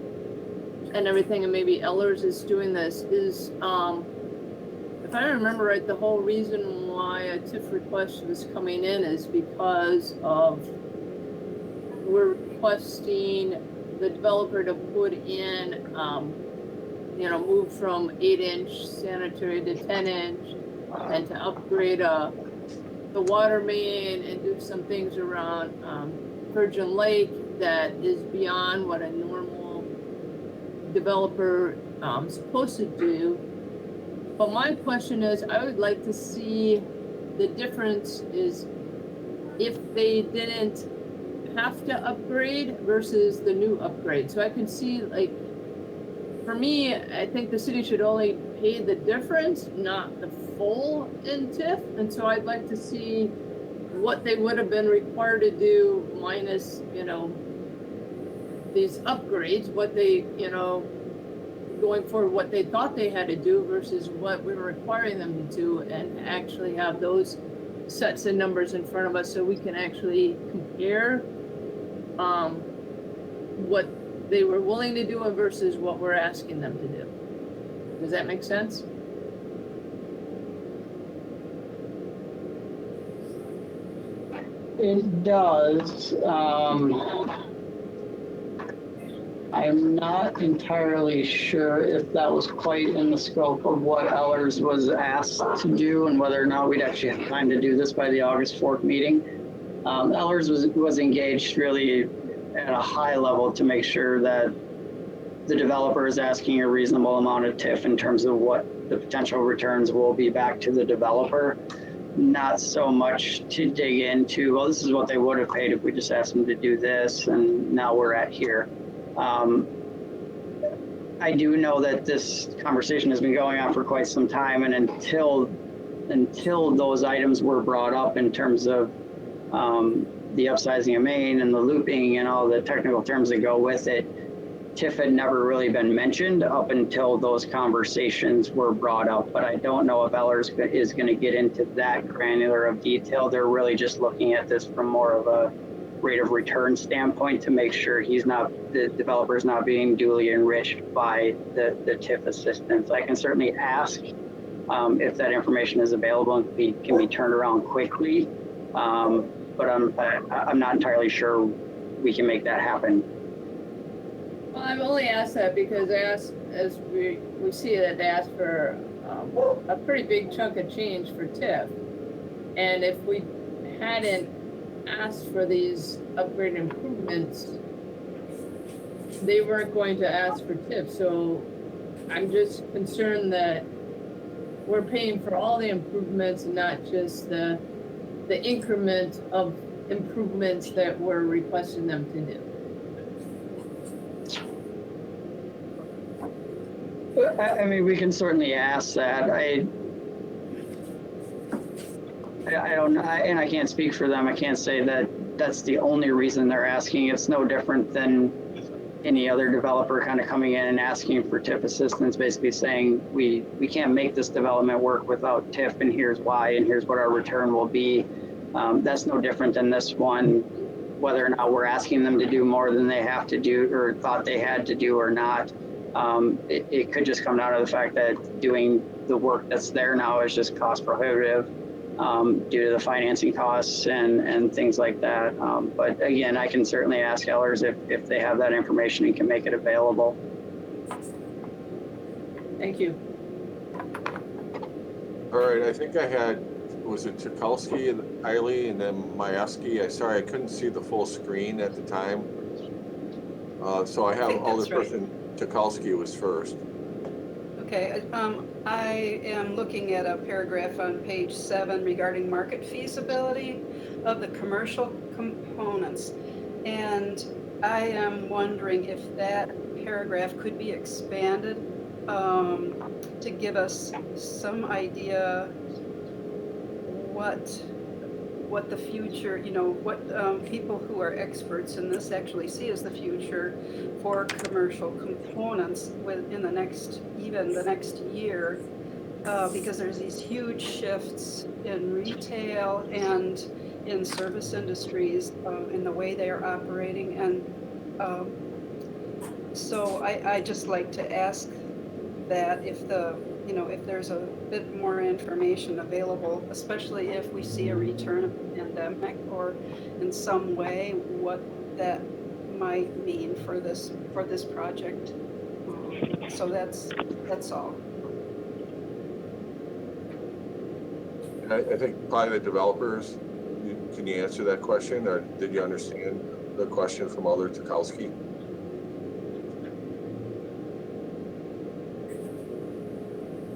and everything, and maybe Ellers is doing this, is if I remember right, the whole reason why a TIF request was coming in is because of we're requesting the developer to put in, you know, move from 8-inch sanitary to 10-inch, and to upgrade the water main and do some things around Virgin Lake that is beyond what a normal developer supposed to do. But my question is, I would like to see the difference is if they didn't have to upgrade versus the new upgrade. So I can see, like, for me, I think the city should only pay the difference, not the full in TIF. And so I'd like to see what they would have been required to do minus, these upgrades, what they, going forward, what they thought they had to do versus what we were requiring them to do, and actually have those sets of numbers in front of us so we can actually compare what they were willing to do versus what we're asking them to do. Does that make sense? It does. I'm not entirely sure if that was quite in the scope of what Ellers was asked to do and whether or not we'd actually have time to do this by the August 4th meeting. Ellers was engaged really at a high level to make sure that the developer is asking a reasonable amount of TIF in terms of what the potential returns will be back to the developer. Not so much to dig into, well, this is what they would have paid if we just asked them to do this, and now we're at here. I do know that this conversation has been going on for quite some time, and until those items were brought up in terms of the upsizing of Maine and the looping and all the technical terms that go with it, TIF had never really been mentioned up until those conversations were brought up. But I don't know if Ellers is going to get into that granular of detail. They're really just looking at this from more of a rate of return standpoint to make sure the developer's not being duly enriched by the TIF assistance. I can certainly ask if that information is available and can be turned around quickly, but I'm not entirely sure we can make that happen. Well, I've only asked that because as we see that they asked for a pretty big chunk of change for TIF, and if we hadn't asked for these upgrade improvements, they weren't going to ask for TIF. So I'm just concerned that we're paying for all the improvements and not just the increment of improvements that we're requesting them to do. I mean, we can certainly ask that. I don't know, and I can't speak for them. I can't say that that's the only reason they're asking. It's no different than any other developer kind of coming in and asking for TIF assistance, basically saying we can't make this development work without TIF, and here's why, and here's what our return will be. That's no different than this one, whether or not we're asking them to do more than they have to do or thought they had to do or not. It could just come down to the fact that doing the work that's there now is just cost prohibitive due to the financing costs and things like that. But again, I can certainly ask Ellers if they have that information and can make it available. Thank you. All right, I think I had, was it Tukalski and Eiley and then Majewski? Sorry, I couldn't see the full screen at the time. So I have Alderperson Tukalski was first. Okay, I am looking at a paragraph on page 7 regarding market feasibility of the commercial components. And I am wondering if that paragraph could be expanded to give us some idea what the future, what people who are experts in this actually see as the future for commercial components within the next year, because there's these huge shifts in retail and in service industries in the way they are operating. And so I just like to ask that if there's a bit more information available, especially if we see a return of the pandemic or in some way what that might mean for this project. So that's all. I think probably the developers, can you answer that question, or did you understand the question from Alder Tukalski?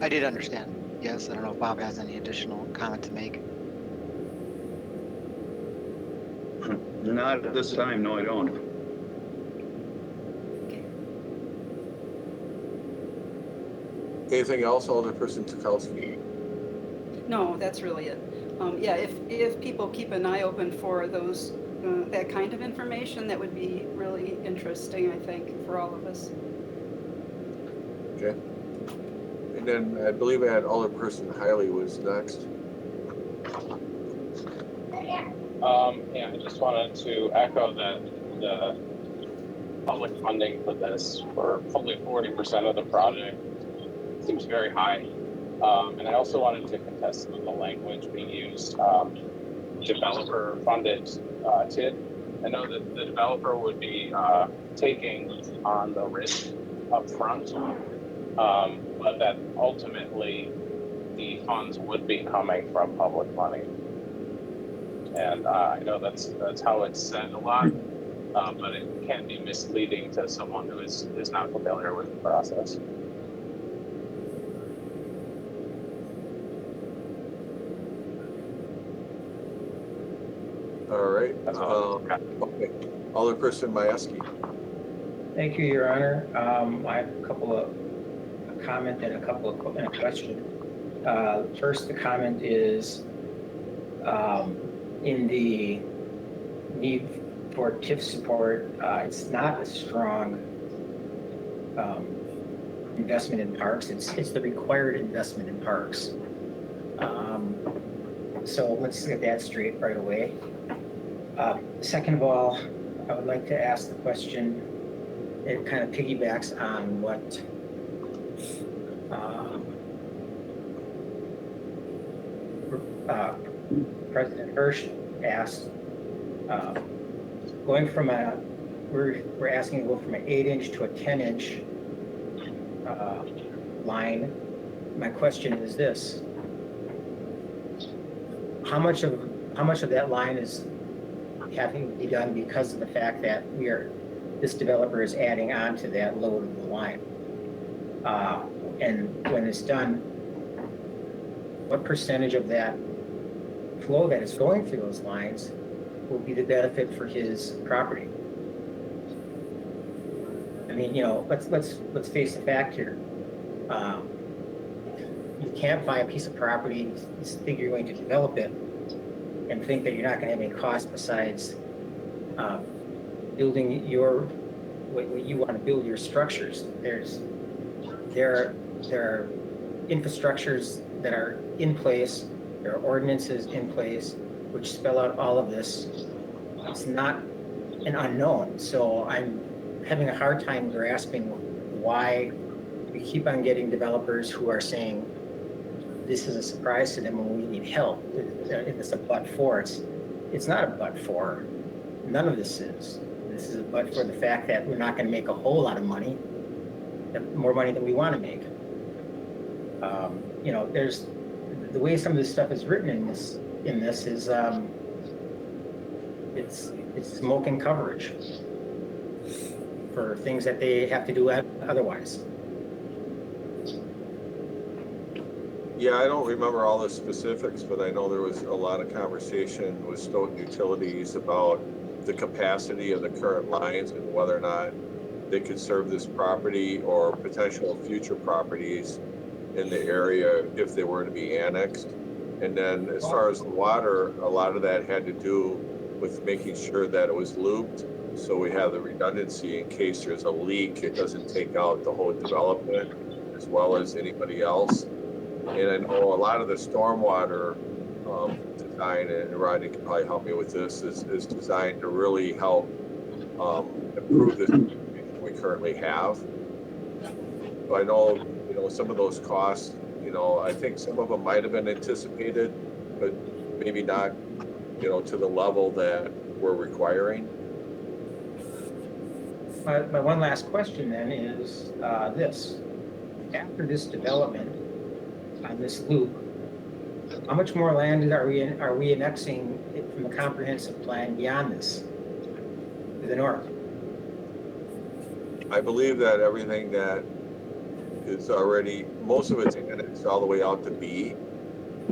I did understand. Yes, I don't know if Bob has any additional comment to make. Not at this time, no, I don't. Anything else, Alderperson Tukowski? No, that's really it. Yeah, if people keep an eye open for those, that kind of information, that would be really interesting, I think, for all of us. Okay. And then I believe I had Alderperson Hiley was next. Yeah, I just wanted to echo that the public funding for this for probably 40% of the project seems very high. And I also wanted to contest some of the language being used, developer funded TID. I know that the developer would be taking on the risk up front, but that ultimately the funds would be coming from public money. And I know that's how it's said a lot, but it can be misleading to someone who is not familiar with the process. All right. Okay. Alderperson Majewski. Thank you, Your Honor. I have a comment and a question. First, the comment is in the need for TIF support. It's not a strong investment in parks. It's the required investment in parks. So let's get that straight right away. Second of all, I would like to ask the question. It kind of piggybacks on what President Hirsch asked. Going from we're asking to go from an 8-inch to a 10-inch line. My question is this: how much of that line is having to be done because of the fact that this developer is adding on to that load of the line? And when it's done, what percentage of that flow that is going through those lines will be the benefit for his property? I mean, let's face the fact here. You can't buy a piece of property, think you're going to develop it, and think that you're not going to have any cost besides building what you want to build your structures. There are infrastructures that are in place. There are ordinances in place which spell out all of this. It's not an unknown. So I'm having a hard time grasping why we keep on getting developers who are saying this is a surprise to them and we need help. It's a but for. It's not a but for. None of this is. This is a but for the fact that we're not going to make a whole lot of money, more money than we want to make. There's the way some of this stuff is written in this is it's smoke and coverage for things that they have to do otherwise. Yeah, I don't remember all the specifics, but I know there was a lot of conversation with Stoughton Utilities about the capacity of the current lines and whether or not they could serve this property or potential future properties in the area if they were to be annexed. And then as far as the water, a lot of that had to do with making sure that it was looped. So we have the redundancy in case there's a leak, it doesn't take out the whole development as well as anybody else. And I know a lot of the stormwater design, and Rodney can probably help me with this, is designed to really help improve the situation we currently have. So I know, some of those costs, I think some of them might have been anticipated, but maybe not, to the level that we're requiring. My one last question then is this. After this development on this loop, how much more land are we annexing from the comprehensive plan beyond this to the north? I believe that everything that is already, most of it's annexed all the way out to B.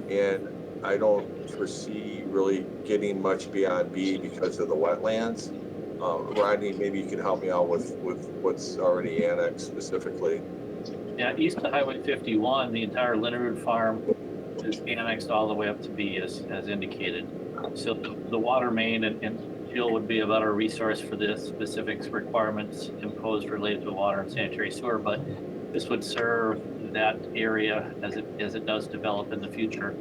And I don't foresee really getting much beyond B because of the wetlands. Rodney, maybe you can help me out with what's already annexed specifically. Yeah, east of Highway 51, the entire Linderwood Farm is annexed all the way up to B as indicated. So the water main and Jill would be a better resource for the specifics requirements imposed related to water and sanitary sewer, but this would serve that area as it does develop in the future.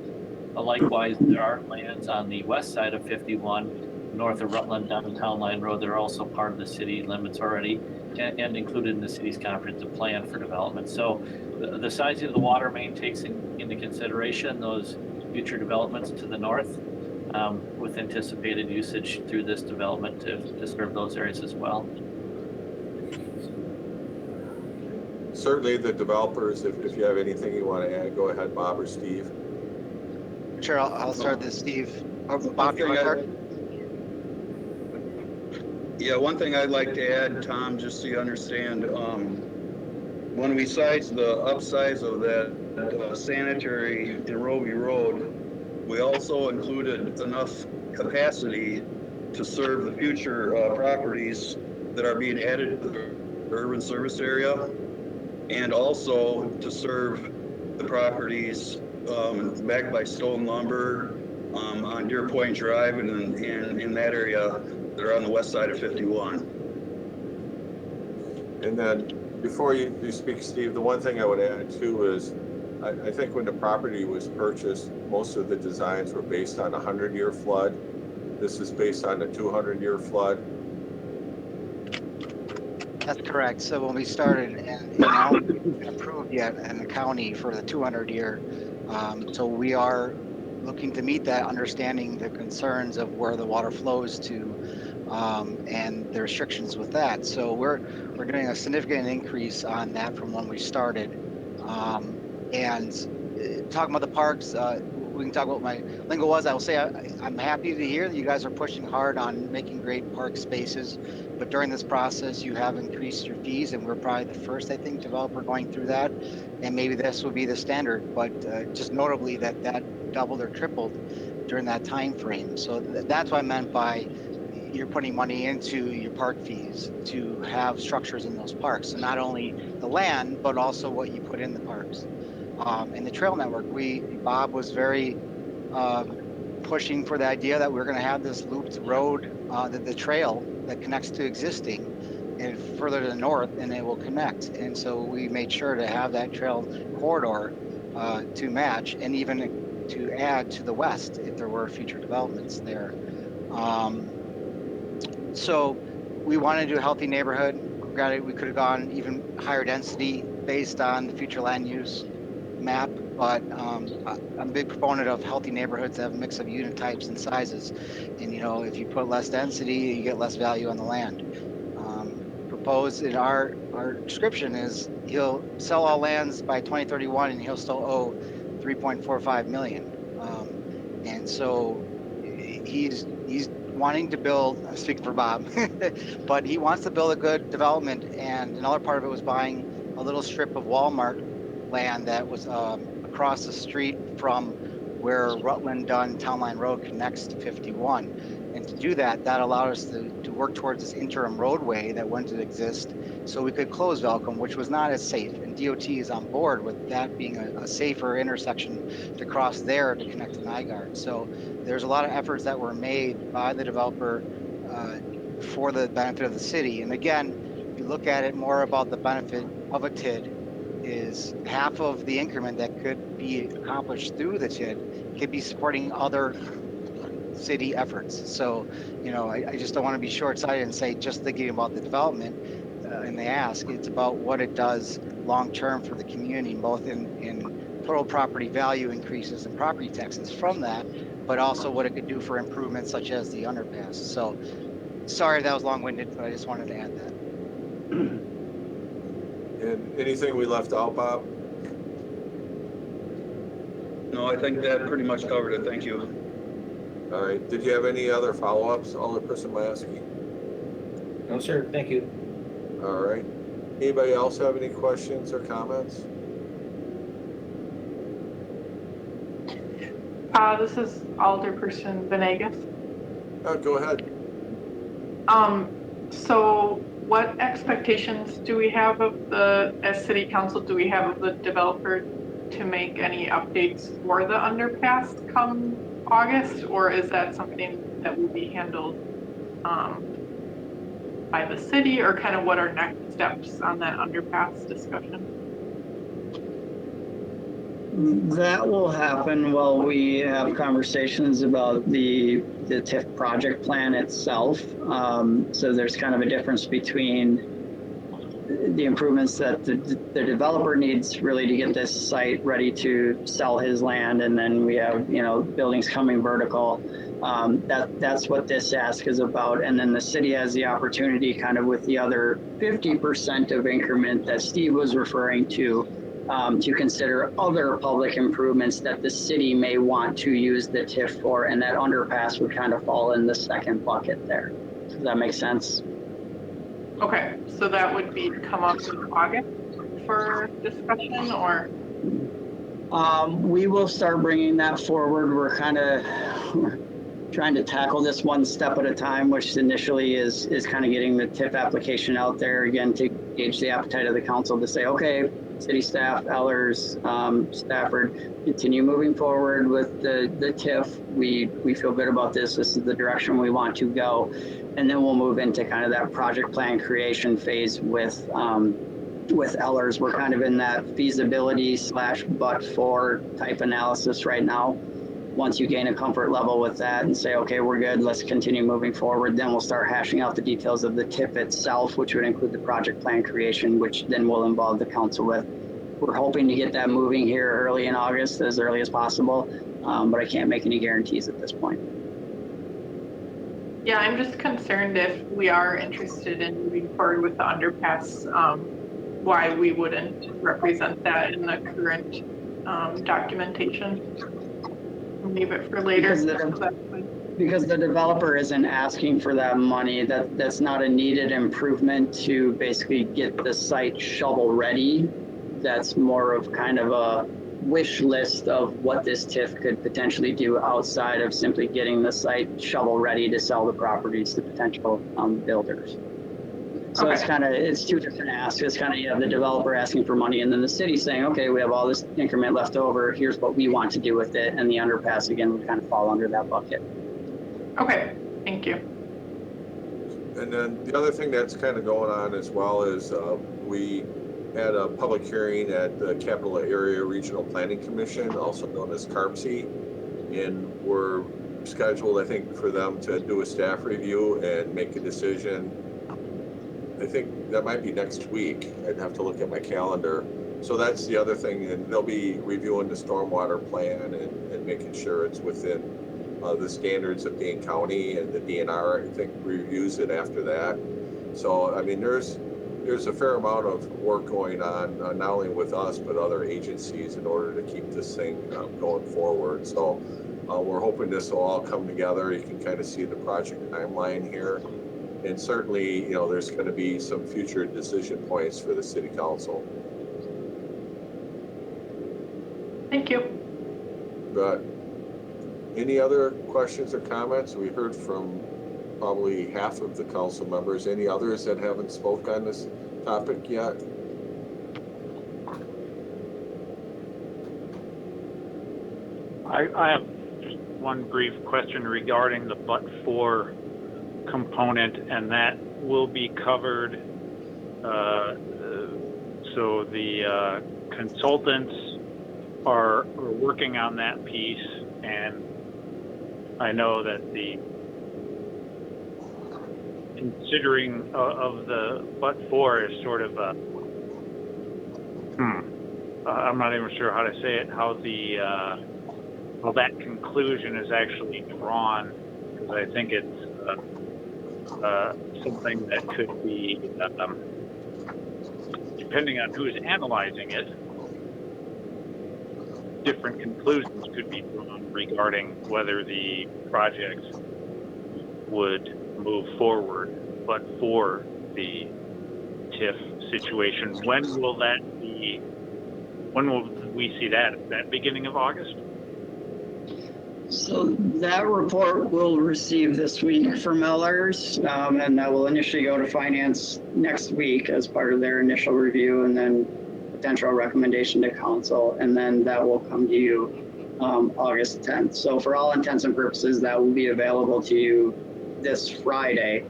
Likewise, there are lands on the west side of 51, north of Rutland downtown line road. They're also part of the city limits already and included in the city's comprehensive plan for development. So the size of the water main takes into consideration those future developments to the north with anticipated usage through this development to serve those areas as well. Certainly the developers, if you have anything you want to add, go ahead, Bob or Steve. Sure, I'll start this, Steve. Bob, you want to start? Yeah, one thing I'd like to add, Tom, just so you understand, when we size the upsize of that sanitary in Roby Road, we also included enough capacity to serve the future properties that are being added to the urban service area, and also to serve the properties back by Stone Lumber on Deer Point Drive and in that area that are on the west side of 51. And then before you speak, Steve, the one thing I would add too is I think when the property was purchased, most of the designs were based on a 100-year flood. This is based on a 200-year flood. That's correct. So when we started, and now we haven't been approved yet in the county for the 200-year, so we are looking to meet that, understanding the concerns of where the water flows to, and the restrictions with that. So we're doing a significant increase on that from when we started. And talking about the parks, we can talk about what my lingo was. I will say I'm happy to hear that you guys are pushing hard on making great park spaces. But during this process, you have increased your fees, and we're probably the first, I think, developer going through that. And maybe this will be the standard, but just notably that doubled or tripled during that time frame. So that's what I meant by you're putting money into your park fees to have structures in those parks. So not only the land, but also what you put in the parks. And the trail network, Bob was very pushing for the idea that we're going to have this looped road, the trail that connects to existing and further to the north, and it will connect. And so we made sure to have that trail corridor to match, and even to add to the west if there were future developments there. So we wanted to do a healthy neighborhood. We could have gone even higher density based on the future land use map, but I'm a big proponent of healthy neighborhoods that have a mix of unit types and sizes. And if you put less density, you get less value on the land. Proposed in our description is he'll sell all lands by 2031 and he'll still owe 3.45 million. And so he's wanting to build, speaking for Bob, but he wants to build a good development. And another part of it was buying a little strip of Walmart land that was across the street from where Rutland Dunn Town Line Road connects to 51. And to do that allowed us to work towards this interim roadway that went to exist so we could close Velcom, which was not as safe. And DOT is on board with that being a safer intersection to cross there to connect to Nygaard. So there's a lot of efforts that were made by the developer for the benefit of the city. And again, if you look at it more about the benefit of a TID, is half of the increment that could be accomplished through the TID could be supporting other city efforts. So, I just don't want to be short-sighted and say just thinking about the development and they ask. It's about what it does long-term for the community, both in total property value increases and property taxes from that, but also what it could do for improvements such as the underpass. So, sorry that was long-winded, but I just wanted to add that. And anything we left out, Bob? No, I think that pretty much covered it. Thank you. All right. Did you have any other follow-ups, Alderperson Lasky? No, sir. Thank you. All right. Anybody else have any questions or comments? This is Alderperson Venegas. Go ahead. So what expectations do we have of as city council, do we have of the developer to make any updates for the underpass come August, or is that something that will be handled by the city, or kind of what are next steps on that underpass discussion? That will happen while we have conversations about the TIF project plan itself. So there's kind of a difference between the improvements that the developer needs really to get this site ready to sell his land, and then we have, you know, buildings coming vertical. That's what this ask is about. And then the city has the opportunity, kind of with the other 50% of increment that Steve was referring to consider other public improvements that the city may want to use the TIF for, and that underpass would kind of fall in the second bucket there. Does that make sense? Okay, so that would come up in August for discussion, or? We will start bringing that forward. We're kind of trying to tackle this one step at a time, which initially is kind of getting the TIF application out there again to gauge the appetite of the council to say, okay, city staff, Ellers, Stafford, continue moving forward with the TIF. We feel good about this. This is the direction we want to go. And then we'll move into kind of that project plan creation phase with Ellers. We're kind of in that feasibility / but for type analysis right now. Once you gain a comfort level with that and say, okay, we're good, let's continue moving forward, then we'll start hashing out the details of the TIF itself, which would include the project plan creation, which then will involve the council with. We're hoping to get that moving here early in August, as early as possible, but I can't make any guarantees at this point. Yeah, I'm just concerned if we are interested in moving forward with the underpass, why we wouldn't represent that in the current documentation. Leave it for later. Because the developer isn't asking for that money. That's not a needed improvement to basically get the site shovel ready. That's more of kind of a wish list of what this TIF could potentially do outside of simply getting the site shovel ready to sell the properties to potential builders. So okay. It's two different asks. It's kind of, you have the developer asking for money, and then the city saying, okay, we have all this increment left over. Here's what we want to do with it. And the underpass, again, would kind of fall under that bucket. Okay, thank you. And then the other thing that's kind of going on as well is we had a public hearing at the Capital Area Regional Planning Commission, also known as CARPC, and we're scheduled, I think, for them to do a staff review and make a decision. I think that might be next week. I'd have to look at my calendar. So that's the other thing, and they'll be reviewing the stormwater plan and making sure it's within the standards of Dane County, and the DNR, I think, reviews it after that. So, I mean, there's a fair amount of work going on, not only with us, but other agencies in order to keep this thing going forward. So we're hoping this will all come together. You can kind of see the project timeline here. And certainly, you know, there's going to be some future decision points for the city council. Thank you. But any other questions or comments? We heard from probably half of the council members. Any others that haven't spoke on this topic yet? I have just one brief question regarding the but-for component, and that will be covered. So the consultants are working on that piece, and I know that the considering of the but-for is sort of a I'm not even sure how to say it, how that conclusion is actually drawn, because I think it's something that could be, depending on who's analyzing it, different conclusions could be drawn regarding whether the project would move forward, but for the TIF situation. When will that be? When will we see that? Is that beginning of August? So that report we'll receive this week from Ellers, and that will initially go to finance next week as part of their initial review, and then potential recommendation to council, and then that will come to you August 10th. So for all intents and purposes, that will be available to you this Friday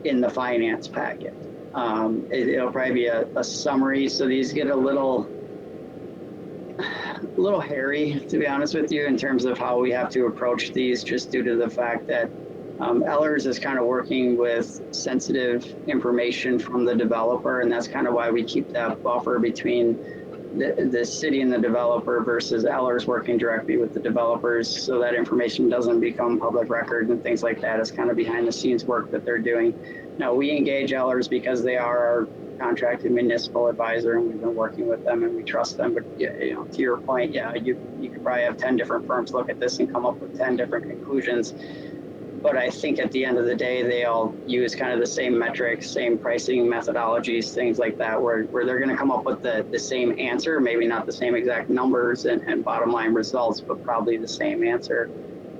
in the finance packet. It'll probably be a summary, so these get a little hairy, to be honest with you, in terms of how we have to approach these, just due to the fact that Ellers is kind of working with sensitive information from the developer, and that's kind of why we keep that buffer between the city and the developer versus Ellers working directly with the developers, so that information doesn't become public record and things like that. It's kind of behind the scenes work that they're doing. Now, we engage Ellers because they are our contracted municipal advisor, and we've been working with them and we trust them. But you know, to your point, yeah, you could probably have 10 different firms look at this and come up with 10 different conclusions. But I think at the end of the day, they all use kind of the same metrics, same pricing methodologies, things like that, where they're going to come up with the same answer, maybe not the same exact numbers and bottom line results, but probably the same answer.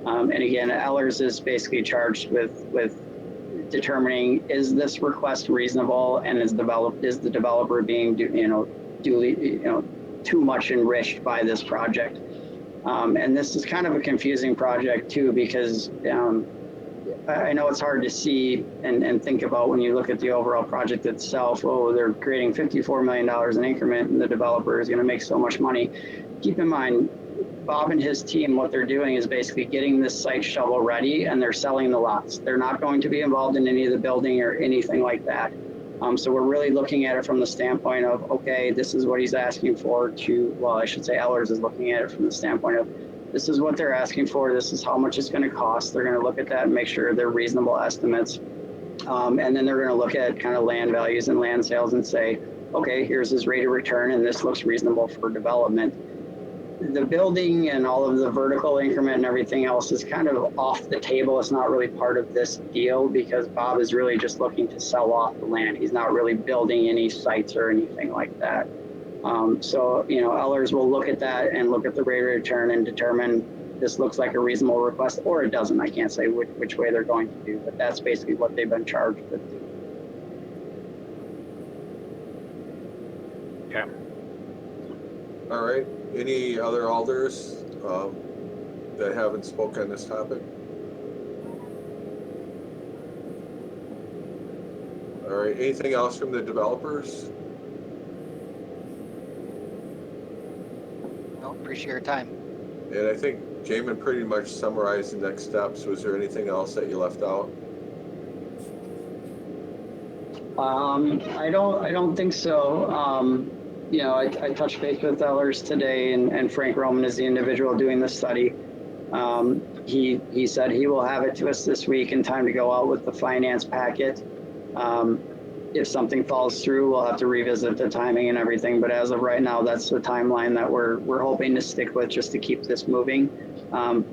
And again, Ellers is basically charged with determining, is this request reasonable, and is the developer being duly too much enriched by this project. And this is kind of a confusing project too, because I know it's hard to see and think about when you look at the overall project itself. Oh, they're creating $54 million in increment and the developer is going to make so much money. Keep in mind, Bob and his team, what they're doing is basically getting this site shovel ready, and they're selling the lots. They're not going to be involved in any of the building or anything like that. So we're really looking at it from the standpoint of, okay, this is what he's asking for well, I should say Ellers is looking at it from the standpoint of, this is what they're asking for, this is how much it's going to cost. They're going to look at that and make sure they're reasonable estimates. And then they're going to look at kind of land values and land sales and say, okay, here's his rate of return, and this looks reasonable for development. The building and all of the vertical increment and everything else is kind of off the table. It's not really part of this deal, because Bob is really just looking to sell off the land. He's not really building any sites or anything like that. So, Ellers will look at that and look at the rate of return and determine this looks like a reasonable request, or it doesn't. I can't say which way they're going to do, but that's basically what they've been charged with. Okay. All right. Any other alders that haven't spoken on this topic? All right. Anything else from the developers? No, appreciate your time. And I think Jamin pretty much summarized the next steps. Was there anything else that you left out? I don't think so. I touched base with Ellers today, and Frank Roman is the individual doing the study. He said he will have it to us this week in time to go out with the finance packet. If something falls through, we'll have to revisit the timing and everything. But as of right now, that's the timeline that we're hoping to stick with, just to keep this moving.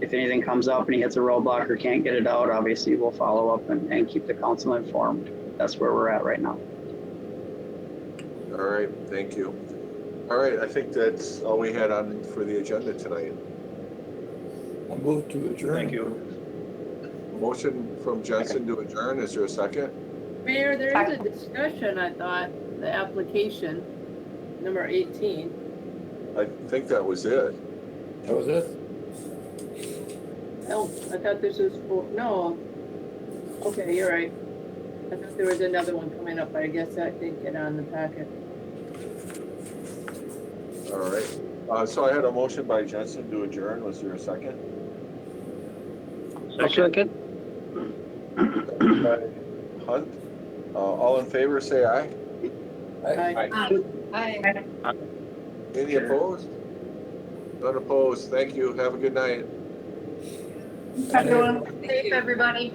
If anything comes up and he hits a roadblock or can't get it out, obviously we'll follow up and keep the council informed. That's where we're at right now. All right, thank you. All right, I think that's all we had on for the agenda tonight. I'll move to adjourn. Thank you. Motion from Jensen to adjourn. Is there a second? Mayor, there is a discussion, I thought, the application, number 18. I think that was it. That was it? Oh, I thought this was for, no. Okay, you're right. I thought there was another one coming up, but I guess that didn't get on the packet. All right. So I had a motion by Jensen to adjourn. Was there a second? Second. By Hunt. All in favor, say aye. Aye. Any opposed? None opposed. Thank you. Have a good night. Everyone. Safe, everybody.